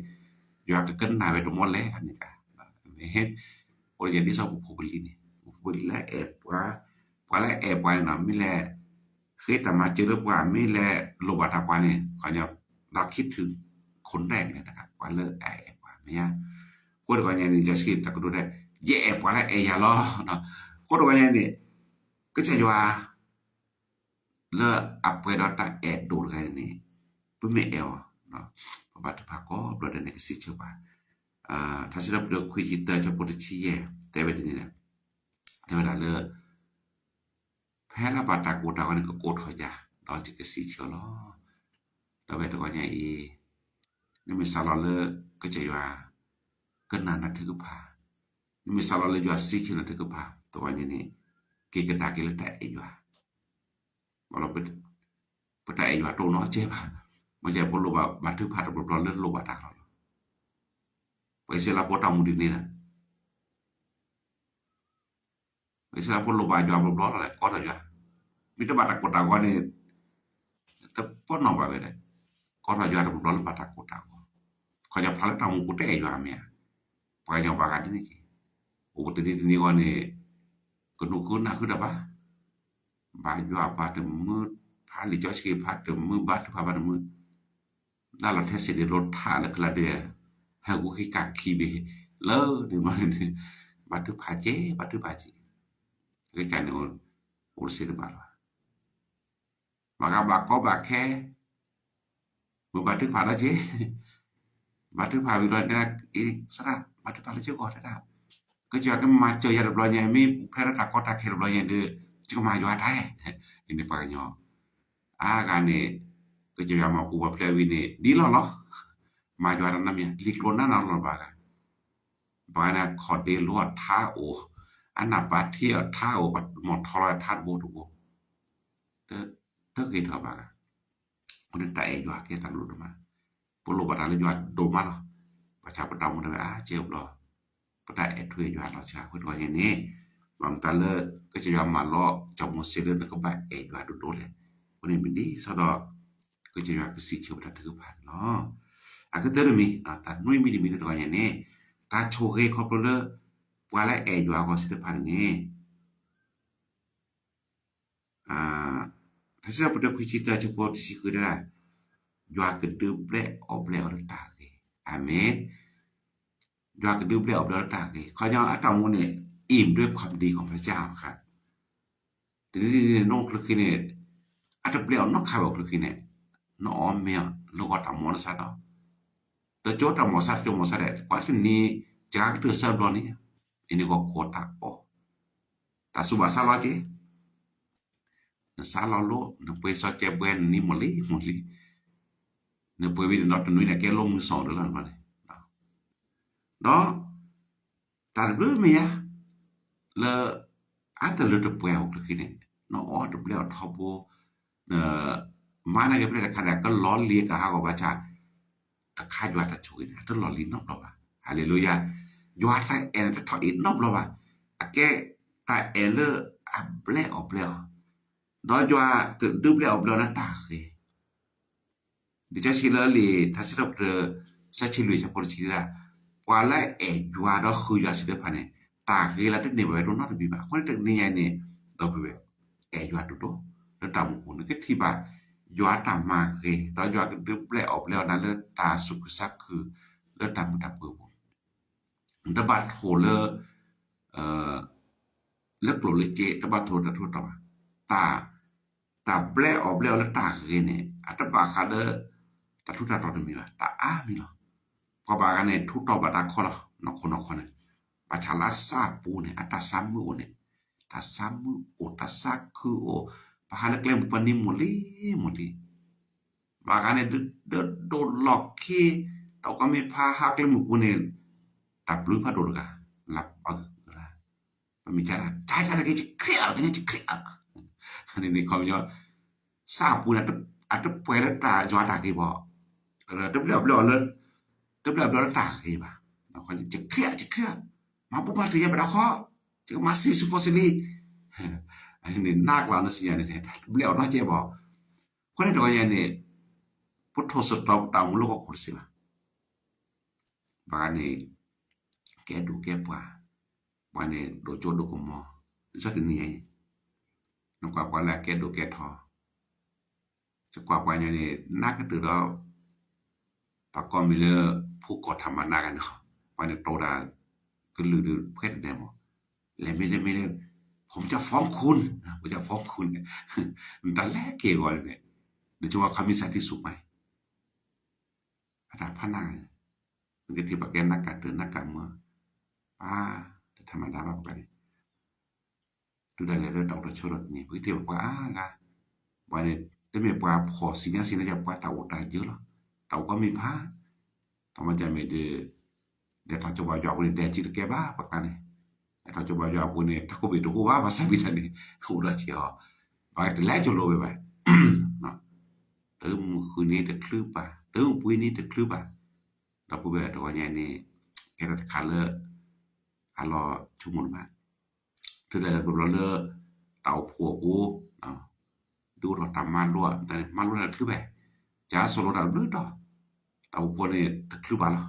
Speaker 1: ยากกันนาไปตรงหมดแล้วอันนี้ก็นี่โอเคดิซาบุบลินี่บุบลิละว่า ปว่าและแอปว่านะมีแลเคยตามมาเจอแล้วว่ามีแลโลบาตากว่านี่เขาจะเราคิดถึงคนแรกเลยนะครับว่าเลิกแอบว่าเนี่ยคนว่าเนี่ยนี่จะคิดตะกดูได้แย่ปว่าและแอยาล้อเนาะคนว่าเนี่ยนี่ก็จะว่าเลอัปเวดตาแอดดูกันนี่ปุ่มเอลเนาะบาตพาก็บรดในกสิเชบาถ้าสิเราเลือกคุยจิตเตอร์จะปฏิชีแย่แต่เวลานี้นะแต่เวลาเลแพ้ละบาตากูตากันก็โกดเขาจ้ะเราจะกสิเชลอแล้วเวลาก็เนี่ยนี่มีสารเลก็จะว่ากันนานถึงพานี่มีสารเลอยู่สิเชนถึงพาตัวนี้นี่เกกดาเกลแต่อยู่บ่เราเป็นปะแต่อยู่ตัวเนาะเจ็บมันจะบ่รู้ว่าบันทึกภาพบ่เรื่องโลบาตาเราไปเสียละพอตามุดินี่นะไปเสียละพอโลบาอยู่บ่อะไรก็ได้อยู่มีแต่บาตากดตาก่อนนี่แต่พอนอกว่าไปได้ก็ว่าอยู่บ่บาตากดตาเขาจะพาตามุกูแต่อยู่เมียไปยอมบากันนี่จิโอ้ตะนี่ก่อนนี่ก็นุกูนะคือดะบาบาอยู่อาปาตมือพาลิจอสกีพาตมือบาตพาบามือแล้วเราเทสเดรถทาแล้วก็ละเดหากูขี้กักขี้เบเลอนี่มันบาตพาเจบาตพาจิก็จันโอเสดบาลบากบากก็บากแค่มือบาตพาละเจบาตพาวิโรจน์อีสระบาตพาละเจก็ได้ก็จะก็มาเจอยาดบลอยมีแพร่ตะก็ตะเคบลอยเดจะมาอยู่ได้อินฟากญอกันนี่ก็จะมาปูว่าแพร่วินี่ดีแล้วเหรอมาอยู่นั้นมีลิกลนนั้นเราบากบานะขอเดลวดท่าโออันน่ะปาเที่ยวท่าโอบัดหมดทรทัศน์บ่ถูกเตคือทบากคนตายอยู่เกตังลุดมาปโลบาตาเลยอยู่โดมาเนาะประชาปตามันได้เจ็บรอปตาเอถวยอยู่เราชาคนว่าอย่างนี้บางตาเลก็จะยอมมาล้อจอมเสด็จก็บาเออยู่โดเลยคนนี้มันดีสะดอกก็จะว่าก็สิเชื่อบ่ถือผ่านเนาะก็เตอมีตาน้อยมีดีมีตัวอย่างนี้ตาโชเกครอบเลว่าและแออยู่ก็สิผ่านนี้ถ้าจะบ่ได้คุยจิตจะพอสิคือได้อยู่ก็ดื้อเปลออบแล้วตาเกอาเมนอยู่ก็ดื้อเปลออบแล้วตาเกเขาจะอาตามนี่อิ่มด้วยความดีของพระเจ้าครับทีนี้น้องคือนี่อาตเปลอนอกข่าวคือนี่น้อมเมียลูกตามมอสัตว์แต่โจตามมอสัตว์โจมอสัตว์กว่านี้จากตัวเซอร์บลนี่อันนี้ก็โคตรโอตาสุบาสาลอจิสาลอโลนไปสอเจเบนนี่มอลีนไปวิดนอตนุยนะแกลงมือสองเดือนมาเลยเนาะตาเบิ่มเมียle ata le de pueo kine no o de pueo thobo mana ke pele kada ka lo li ka ha ko ba cha ta kha jwa ta chui na to lo li no lo ba hallelujah jwa ta en ta tho it no lo ba ake ta ele a ble o ble do jwa ke du ble o ble na ta ke di cha chi le li ta si de sa chi lui cha por chi la kwa la e jwa do khu ya si de phaneตาเกละตึกนี่บ่รู้เนาะบิบาคนตึกนี่ไงนี่ตอไปแออยู่ตุแล้วตามหูนึกที่บ่อยู่ตามมาเกตออยู่ก็ดึบแลออกแล้วนั้นเลตาสุขสักคือเลตามตาเปิบ่ตะบัดโหเลเลกโลเลเจตะบัดโทตะโทตะตาแปลออกแล้วตาเกนี่อัตบะคาเดตะทุตะตอมีว่าตาอามีเนาะพอบากันนี่ทุตอบตาคอเนาะนอกคนนี่ปัจลาสาปูเนี่ยอัตสัมมุเนี่ยตาสัมมุโอตาสักคือโอปะหานักเลงปนิมลีบางอันเนี่ยโดนหลอกขี้เราก็ไม่พาหักเลมุกูเนี่ยตับลือพาโดนกะหลับเอาละมันมีจังใจๆก็จะเครียดก็จะเครียดอันนี้เขาจะสาปูเนี่ยอัตป่วยแล้วตาจอตากี่บ่ตึบเรียบเลยตึบเรียบแล้วตากี่บ่เราก็จะเครียดmampu mati ya pada kok jika masih supposedly ini nak lah nasinya ni beliau nak je bo kon ni doanya ni putho sotop tamu lo ko kursi ba bani ke du ke pa bani do jodo ko mo sa ni ai น้ำกว่าแล้วแกดูแกทอจะกว่าเนี่ยนี่นักก็ตือแล้วตะกอนมีเลยผู้กดทำมานากันเนาะวันนี้โตดาก็ลือเพชรได้หมดและไม่ได้ผมจะฟ้องคุณผมจะฟ้องคุณมันตะแลเกก่อนเนี่ยเดี๋ยวจะว่าเขามีสันติสุขไหมอาจารย์พนักมันก็ที่ประกันนักการเดินนักการเมืองแต่ธรรมดาแบบนี้ดูได้เลยดอกชรดนี่พื้นที่บอกว่าล่ะวันนี้ได้มีว่าพอสิญญาสินะจะว่าเต่าตายเยอะแล้วเต่าก็มีผ้าทำมันจะไม่ได้เดี๋ยวเราจะว่าอยากเป็นแดนจิตแกบ้าประกันนี่เราจะว่าอยากเป็นถ้ากูไปดูว่าภาษาบิดานี่กูละเชียวไปแต่แล้วจะโลไปเนาะตึมคืนนี้จะคลืบป่ะตึมปุ้ยนี้จะคลืบป่ะเราพูดแบบตัวเนี่ยนี่แกจะขาดเลยรอชั่วโมงมากถึงได้เราเลเต่าผัวกูดูเราตามมารั่วแต่มารั่วนั่นคือแบบจะสโลดาด้วยต่อเต่าพวกนี้คือบ่ล่ะ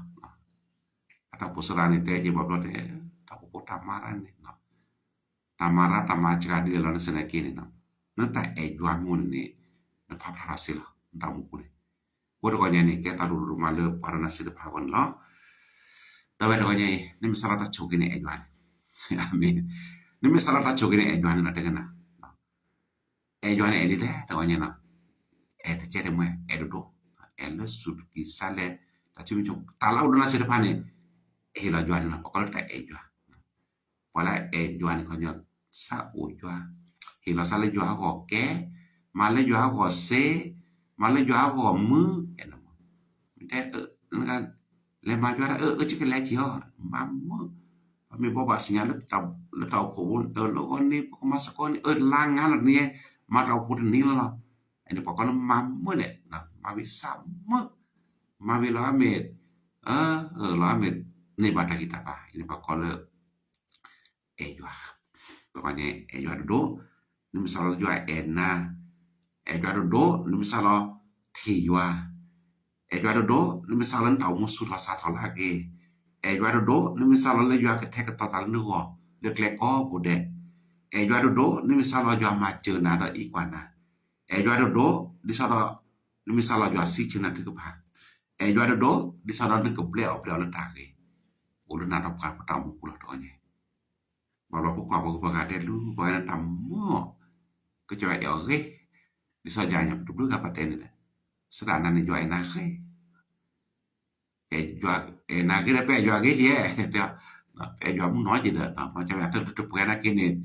Speaker 1: ถ้าผู้สร้างนี่แต่จะบอกว่าแต่เต่าพวกตามมานี่เนาะตามมาจากที่เราเนี่ยสนกินเนาะนั่นแต่ไอ้ยามมุนนี่นั่นภาพพระศิลป์ดาวมุกุนี่ว่าตัวเนี่ยนี่แกตาดูมาเลยปารณศิลป์ภาวันเนาะตัวเนี่ยนี่มีสาระโชกินี่ไอ้ยามอาเมนนี่มีสาระโชกินี่ไอ้ยามนะเด็กนะEjuane edile tawanya na et chere mo edudo el sud ki sale ta chimi chok talau dona se depane e la juane na pakol ta ejua wala ejuane ko nyo sa ojua e la sale jua ko ke male jua ko se male jua ko mu eno te nga le ma jua chike le chi ho ma mu mi bo ba sinyal le ta ko won lo ko ni ko ma sa ko ni lang ngan niมาเราพูดนี้แล้วล่ะอันนี้ปอกกันมาเมื่อเนี่ยนะมาวิสามมาวิร้อยเมตรร้อยเมตรนี่บาตากิตาปะอันนี้ปอกกันเลยjua pokoknya jua duduk ni misalnya jua ena jua duduk ni misalnya tiwa jua duduk ni misalnya tahu musuh rasa tahu lagi jua duduk ni misalnya jua ketek total ni go lek ko bude jua duduk ni misalnya jua mace nada ikwana jua duduk di sana ni misalnya jua si cina tu kepa jua duduk di sana ni kebleo letak ke ulun nada ka tamu pula doanya bawa pokok bagade lu bawa tamu kecoa oke di sajanya dulu ka paten ni sedana ni jua enak jua enak ke pe jua ke je dia jua mu nói gì đó macam ada tutup enak ini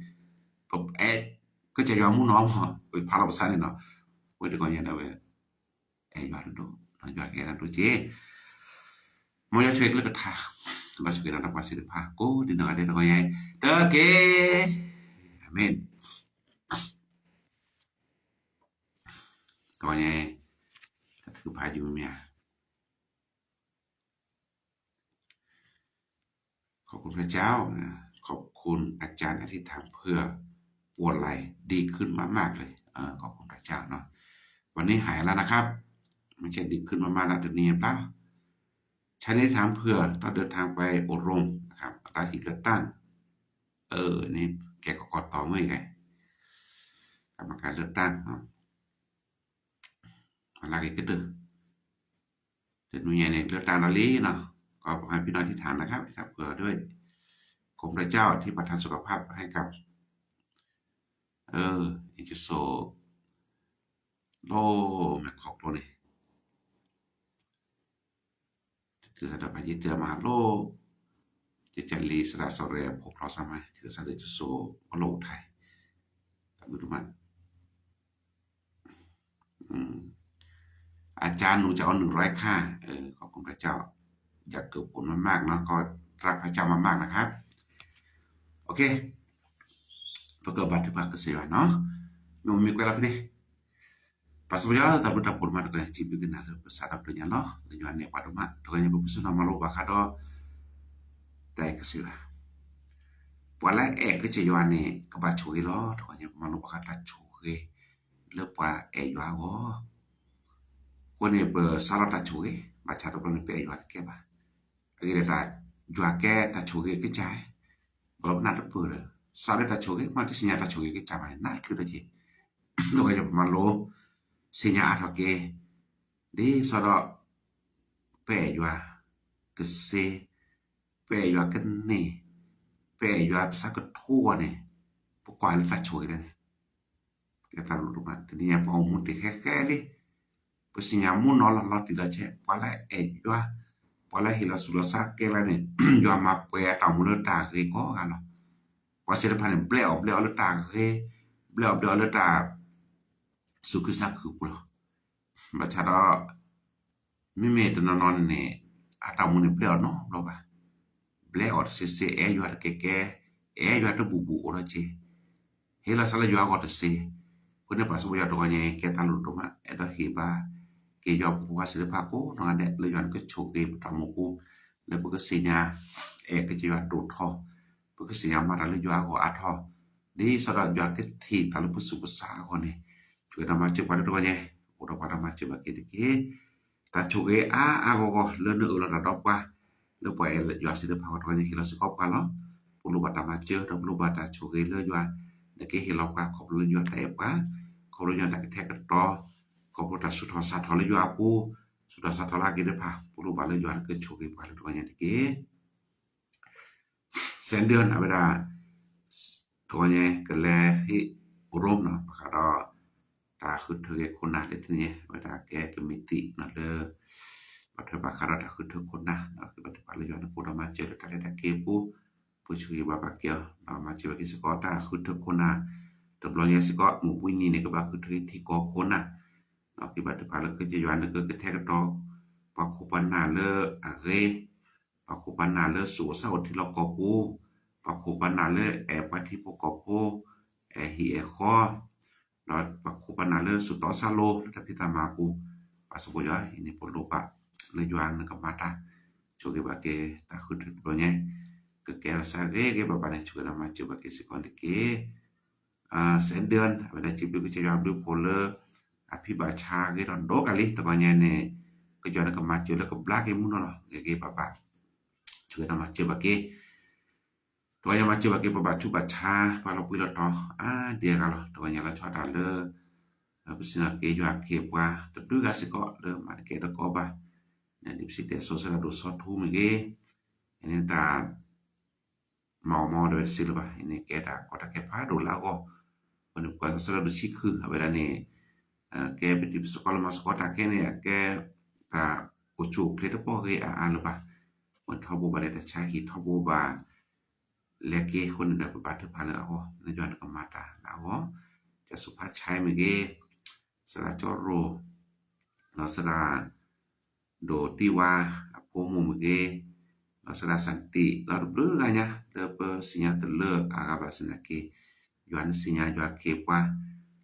Speaker 1: ก็จะยอมมูน้อมไปพาเราซะนี่เนาะว่าจะก่อนยังได้เว้ยยอดดูยอดแก่นั้นดูเจมอยช่วยกันก็ท่าเราช่วยกันรับความสิทธิภาพกูดินอะไรก็ยังเด้อเกอาเมนก็ยังคือพาอยู่เมียขอบคุณพระเจ้านะขอบคุณอาจารย์อธิษฐานเพื่อปวดไหล่ดีขึ้นมากๆเลยขอบคุณพระเจ้าเนาะวันนี้หายแล้วนะครับไม่ใช่ดีขึ้นมากๆแล้วเดี๋ยวนี้ป่ะใช้ในทางเพื่อต้องเดินทางไปอบรมนะครับตาหิเลือกตั้งนี่แกก็กดต่อเมื่อไงกรรมการเลือกตั้งเนาะอะไรก็เด้อเดี๋ยวหนูใหญ่เนี่ยเลือกตั้งแล้วลีเนาะก็ให้พี่น้องที่ถามนะครับเพื่อด้วยของพระเจ้าที่ประทานสุขภาพให้กับอีกโซโลแมคคอกตัวนี้คือสะดบยิเตมาโลจะจันลีสระสเรพกเราสมัยคือสะดจะโซโลไทยตามดูมันอาจารย์หนูจะเอา100ค่าขอบคุณพระเจ้าอยากเกิดผลมากๆเนาะก็รักพระเจ้ามากๆนะครับโอเคPagkabat pa kasi no no mi kwela pini pas baja ta buta format ko ci bi gëna sa tab dunya no dañu ane patuma to ganya bu suna malo bakado tay kasi la wala ke ci yoane ka ba chui lo to ganya malo bakata chui le pa yo go ko ne be salata chui ba cha to pe yo ke ba ire ta jua ke ta chui ke chai ba na to pura Sare ta choge mati sinya ta choge ke chama na ku de ตัวก็จะประมาณโลสิญาทอกเกดิสอดแปอยู่ว่ากะเซแปอยู่ว่ากันนี่แปอยู่ว่าสักทั่วนี่ปกว่าละช่วยกันque tá no lugar tinha pa um monte kekeli pues sinya mu no la loti la che pala e jwa pala hila sula sa ke la ne jwa ma pe ta mu le ta ke ko ga lo pa se pa ne bleo le ta ke bleo le ta su ku sa ku pu lo ma cha da mi me to no ne ata mu ne bleo no lo ba bleo se e jwa ke e jwa to bu ora che hila sala jwa ko te se Kone pas boya doganye ke talu doma eda hiba ke jom puas le pako no ade le yan ke choke tamuku le bu ke sinya e ke jiwa do tho bu ke sinya ma le jwa ko atho di sara jwa ke thi talu pusu pusa ko ne chue na ma che pa doganye ora pa ma che ba ke de ke ta choke a go le no la da pa le pa le jwa si le pako doganye hila se ko pa lo pulu bata ma che do pulu bata choke le jwa de ke hila ka ko le jwa ta pa ko lo yana ke ka to ko ta su tho sa tho le yo apu su ta sa tho la ke de pa pulu ba le yo an ke choke pa le to nya de ke sen ดือนa beda to nya ke le hi urom na pa ka da ta khu thu ke ko na le tu nya beda ke komiti na le pa ta pa ka da khu thu ko na ke ba pa le yo an ko da ma che ta le ta ke pu pu chui ba pa ke ma che ba ke se ko ta khu thu ko naตบลอยสิก็หมู่ปุ้ยนี่เนี่ยก็ว่าคือที่ก็คนน่ะเนาะที่บัดพาแล้วคือจะย้อนก็แท้ก็ตอปะคุปันนาเลอะเรปะคุปันนาเลสู่เศร้าที่เราก็ปูปะคุปันนาเลแอปะที่ปกโพแอฮีเอคอเนาะปะคุปันนาเลสู่ตอซาโลตะพิตามาปูปะสบยอยนี่ปลุปะเลยย้อนก็มาตาโชเกบะเกตาคือตบลอยก็แกละซาเกบะบะเนี่ยช่วยละมาจุบะเกสิก่อนเกsen ดือนเวลาจิบก็จะยอมดูโพลอภิบาชาเกดอนโดกะลิตะบัญญาเนี่ยก็จอนะก็มาเจอแล้วก็บลาเกมุนเนาะเกปะปะช่วยนำมาเจอบะเกตัวยังมาเจอบะเกปะบะชุบะชาปะเราปุยละตอเดียกะละตัวยังละชอดาเลบิสินะเกยอะเกปะตะดูกะสิก็เลมาเกตะก็บะเนี่ยดิสิเตโซซะดูซอทูมเกเนี่ยตามอเดสิลบะเนี่ยเกตะก็ตะเกพาดูแล้วก็Bueno, cuando se lo chico, a ver, que petit sekolah mascota ke ne ke ta ucu klete po ke a lo ba. Mon thobo ba le ta cha hi thobo ba le ke khon da ba ta pha le ho ne jwan ka mata la ho ja su pha chai me ke sara cho ro no sara do ti wa po mu me ke no sara santi la bru ga nya de pe sinya te le aga ba sina ke Yuan sinya jwa ke pa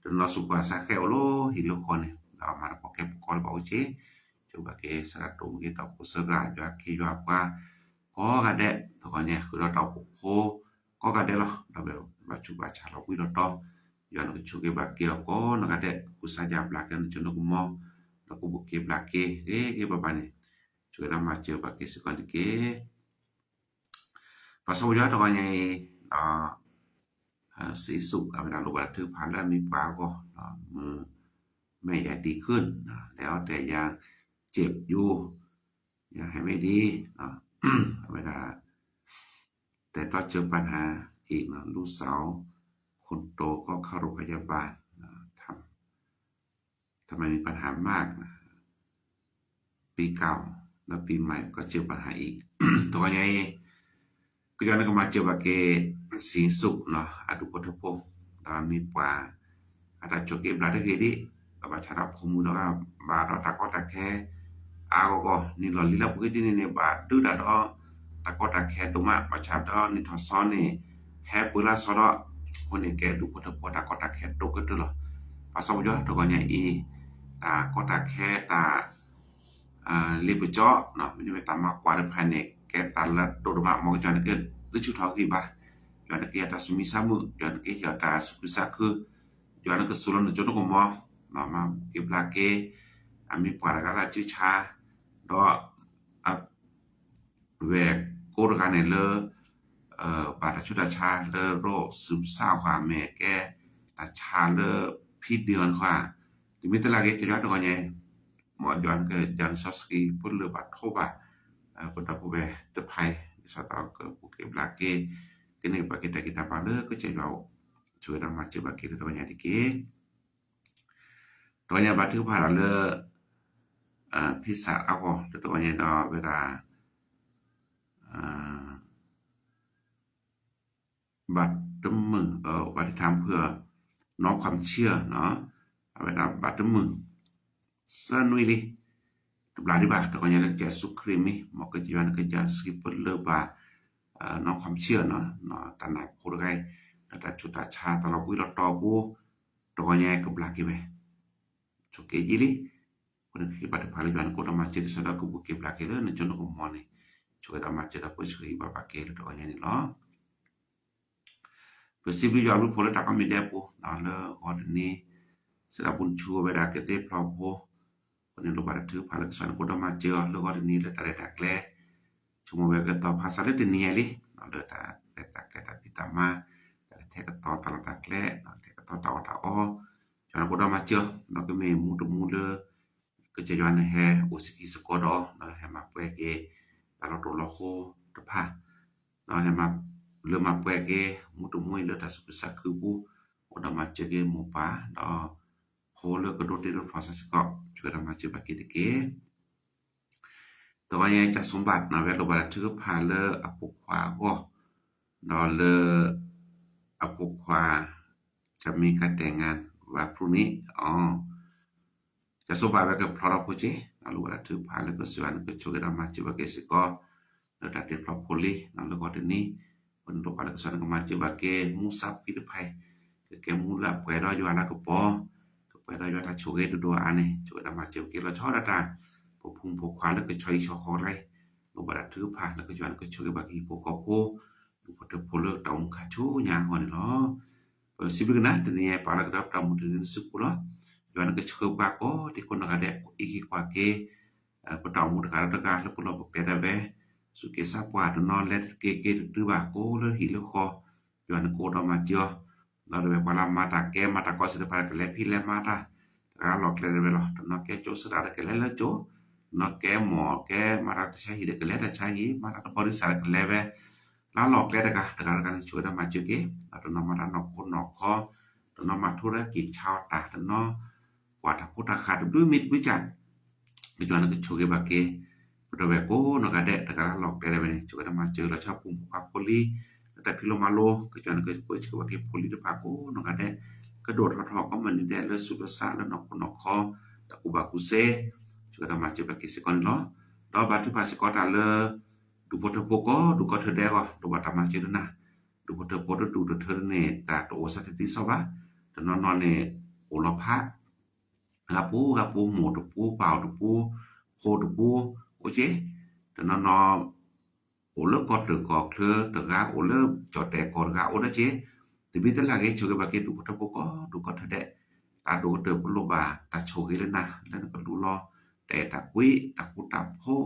Speaker 1: no su pa sa ke lo hi lo khone da ma po ke ko ba uche coba ke sara tu ke ta pu sara jwa ke jwa pa ko ga de to ko nya khu lo ta pu ko ga de lo da ba chu ba cha lo wi lo to yuan ke chu ke ba ke ko no ga de ku sa ja bla ke no no mo da ku bu ke bla ke ba ba ni chu da ma che ba ke se ko ke pa so ja to ko nyaสีสุขเวลาลูกถือผ่านแล้วมีปาก็มือไม่อยากดีขึ้นแล้วแต่ยังเจ็บอยู่อยากให้ไม่ดีเวลาแต่ต้องเจอปัญหาอีกลูกสาวคนโตก็เข้าโรงพยาบาลทำไมมีปัญหามากปีเก่าแล้วปีใหม่ก็เจอปัญหาอีก ตัวใหญ่ก็ย้อนก็มาเจอว่าเกสีสุขเนาะอดุปทพงตามมีปาอาจจะโจเกบลาดเกดิกับชารับข้อมูลว่าบาดตะกอตะแคก็นี่ลอลิลาปุกตินี่บาดดูดาดอตะกอตะแคตุมาประชาดอนี่ทอซอนนี่แฮปุลาซอดอคนนี่แกดุปทพตะกอตะแคตกตลอภาษาบ่ยอตก็เนี่ยอีตะกอตะแคตะเลบจอเนาะมันไปตามมากว่าภายในแกตันละโดดมาหมอกจันเกิดหรือชุดทอกีบาย้อนเกียรติสมิสามุย้อนเกียรติสุกุสักย้อนก็สุลนจนก็มอนามาเก็บลาเกอามีปารากาจิชาดอเวกโกรกันเลบาดชุดชาเลโรซึมซาความแม่แกตาชาเลพิ ผิดเดือนค่ะDimitra lagi cerita doanya mo joan ke jan saski pun lebat khoba pada pube tepai sata ke buke blake kini bagi kita pada ke celau cui dah macam bagi doanya dikit doanya batu pada le pisat aku doanya dah bedaบัตรตึมมือบัตรทำเพื่อน้องความเชื่อเนาะเอาไปรับบัตรตึมมือสนุยดิตุบลาดิบาตก็ยังจะ สุครีมิหมอกจีวันก็จะสกิปเลบาน้องความเชื่อเนาะตานาพูดไงแต่จุตาชาตลอดวิรตอบูตัวยังก็บลากิเวชุกเกจิลิคนที่บัตรพาลิวันก็ต้องมาเจอสดก็บุกเก็บลากิเลยในจนก็มอนี่ช่วยเรามาเจอปุ๊บช่วยบาบาเกลตัวยังนี่เนาะPossibly you will pull it up on me there po na ordini sera pun chu beda kete propo kon lo bara tu phalak san ko ma je lo ordini le tare takle chumo be ka to phasale de niali na le ta ta pitama te ka to ta takle na te ka to ta o chana ko ma je na ke me mu le ke je yan he usiki sko do na he ma pe ke ta lo ho to pha na he ma le ma pwe ke mutu moi le ta su sa ku bu oda ma che ke mo pa da ho le ko do te do process ko chue da ma che ba ke de ke to wa ye cha sum bat na we lo ba thu pha le apuk khwa go da le apuk khwa จะมีการแต่งงานวันพรุ่งนี้จะสบายแบบพระพุทธเจ้าลูกว่าถือพาแล้วก็สวรรค์ก็ช่วยเรามาจิบเกสิก็แล้วได้พระโพลีแล้วก็เดี๋ยวนี้คนลูกว่าก็สวรรค์ก็มาจิบเกมุสับพิดภัยแกมูละป่วยเราอยู่อะไรก็ปอก็ป่วยเราอยู่ถ้าช่วยดูอันนี้ช่วยเรามาจิบเกเราชอบได้พวกพุ่งพวกควานแล้วก็ช่วยชอคอไรลูกว่าถือพาแล้วก็สวรรค์ก็ช่วยบักอีพวกก็พวกลูกว่าถือพลตองขาชูยางคนเนาะSibigna dunia paragraf tamu dunia sepuluh juana ke cukup ko di kono ada iki kwake petamu dekat lepulo beda be suke sapwa no let ke du ba ko le hilo ko juana ko do majo la de pala mata ko se de para le pile mata ka lo le be lo no ke cho sura ke le cho no ke mo ke mara cha hi de ke le da cha hi mara to bori sa ke le be la lo ke da ka kan chu da ma chu ke to no mara no ko no ko to no ma thu ra ki chao ta to no kwa ta puta kha du mit bi chan bi juana ke chu ke ba ke to be ko no ka de ta ka lo ke da be chu da ma chu la cha pum ka poli ta philo ma lo ke juana ke po chu ba ke poli de pa ko no ka de ka doทอก็มันni de le su lo sa la no ko no ko ta ku ba ku se chu da ma chu ba ke se kon lo do ba tu pa se ko ta le du poto poko du ko thede ko du bata ma che na du poto poto du du thede ne ta to sa ti so ba to no no ne o lo pha ga pu mo to pu pa to pu ho to pu o che to no no o lo ko to ko kle to ga o lo cho te ko ga o da che ti bi ta la ge cho ga ba ke du poto poko du ko thede ta du to pu lo ba ta cho ge le na le ko du lo te ta kui ta ku ta pho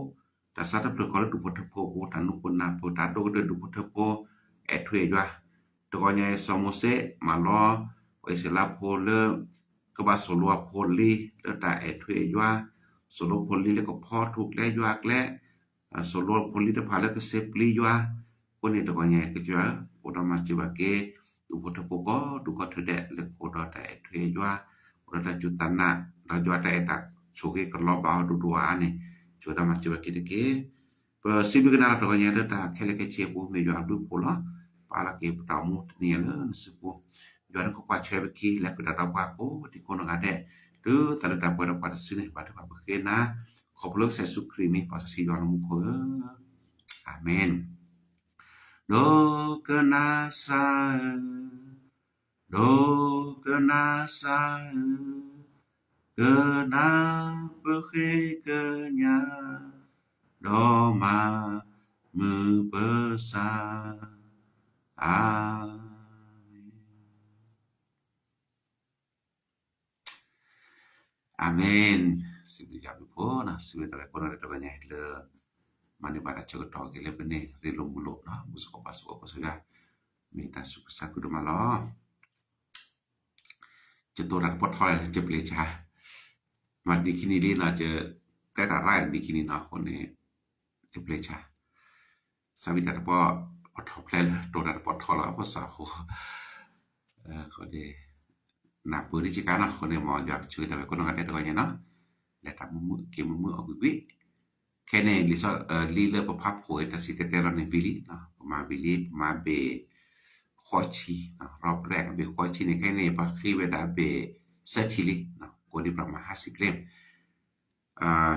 Speaker 1: ta sa ta pro ko du poto pho o ta nu pun na po ta do du poto pho e thwe jwa to ko nya so mo se ma lo o se la pho le ko ba so lo pho li le ta e thwe jwa so lo pho li le ko pho thuk le jwa kle so lo pho li ta pha le ko se pli jwa ko ni to ko nya ke jwa o ta ma chi ba ke du poto pho ko du ko thde le ko do ta e thwe jwa ko ta chu ta na la jwa ta e ta so ke ko lo ba du du a ni Joda ma chiba kite ke pa sibigna to nya ta khele ke che bu me jo abdu pola pala ke tamu ni le nsipu joda ko kwa chebe ki le ko ta ba ko ti ko no gade tu ta ta pa da pa sine pa ta ba ke na khoplo se su krimi pa si jo mu ko amen do kana sa Kenapa kekenya doma membesar Amen Sibigya po na sibigya ko na to ganya le mani pada chogo to ke le bene re lo mulo na musko pasu ko suga minta suku saku do malo จะตัวนั้นปทอยจะเปลชามาดีคินีลีนะจะแต่ตาไรดีคินีนะคนนี้จะเปลชาสวิตาปอทอเพลตัวนั้นปทอแล้วภาษาโหคนนี้นักบริการนะคนนี้มออยากช่วยแต่คนนั้นได้ตัวเนี่ยเนาะและทำมือเกมมือเอาวิแค่นี้ลิซลีเลอร์ประภาพโหยแต่สิเตเตอร์ในวิลีนะมาวิลีมาเบขอชีนะรอบแรกเบขอชีในแค่นี้ปะคือเวลาเบเซชิลีนะกว่าที่ประมาณ50เล่ม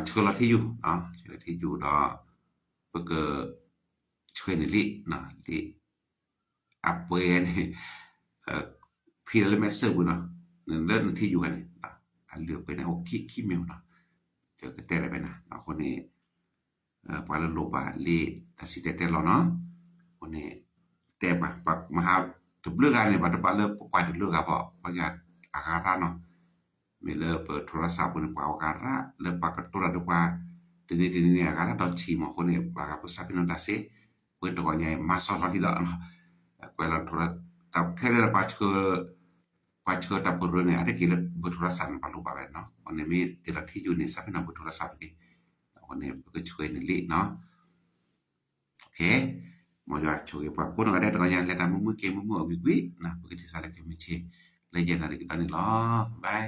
Speaker 1: เชื่อที่อยู่เนาะเชื่อที่อยู่ดอเพื่อช่วยในลินะลิอัปเวนี่พีเรเมสเซอร์บุเนาะเรื่องที่อยู่กันนะอันเหลือไปนะคิเมลเนาะเจอกันได้ไปนะคนนี้para loba li tasidete lo no one tema pak maha teblegan ni pada pala kwa dulu ka po panya akara no mele pe โทรศัพท์บนปาวการะle pak tura do pa dini ni akara do chi mo kone ba ka sapi no tase pun to nya maso lo tidak no kwela tura tap khere pa chko ta puru ne ade kile โทรศัพท์pa lu ba no one mi tilati ju ni sapi no โทรศัพท์kiคนนี้ก็ช่วยในลิเนาะโอเคมอจะช่วยปะคนก็ได้ตอนยังแล้วตามมือเกมมือวิวินะปกติสารเคมีเชเลยเย็นอะไรกันนี่ล้อบาย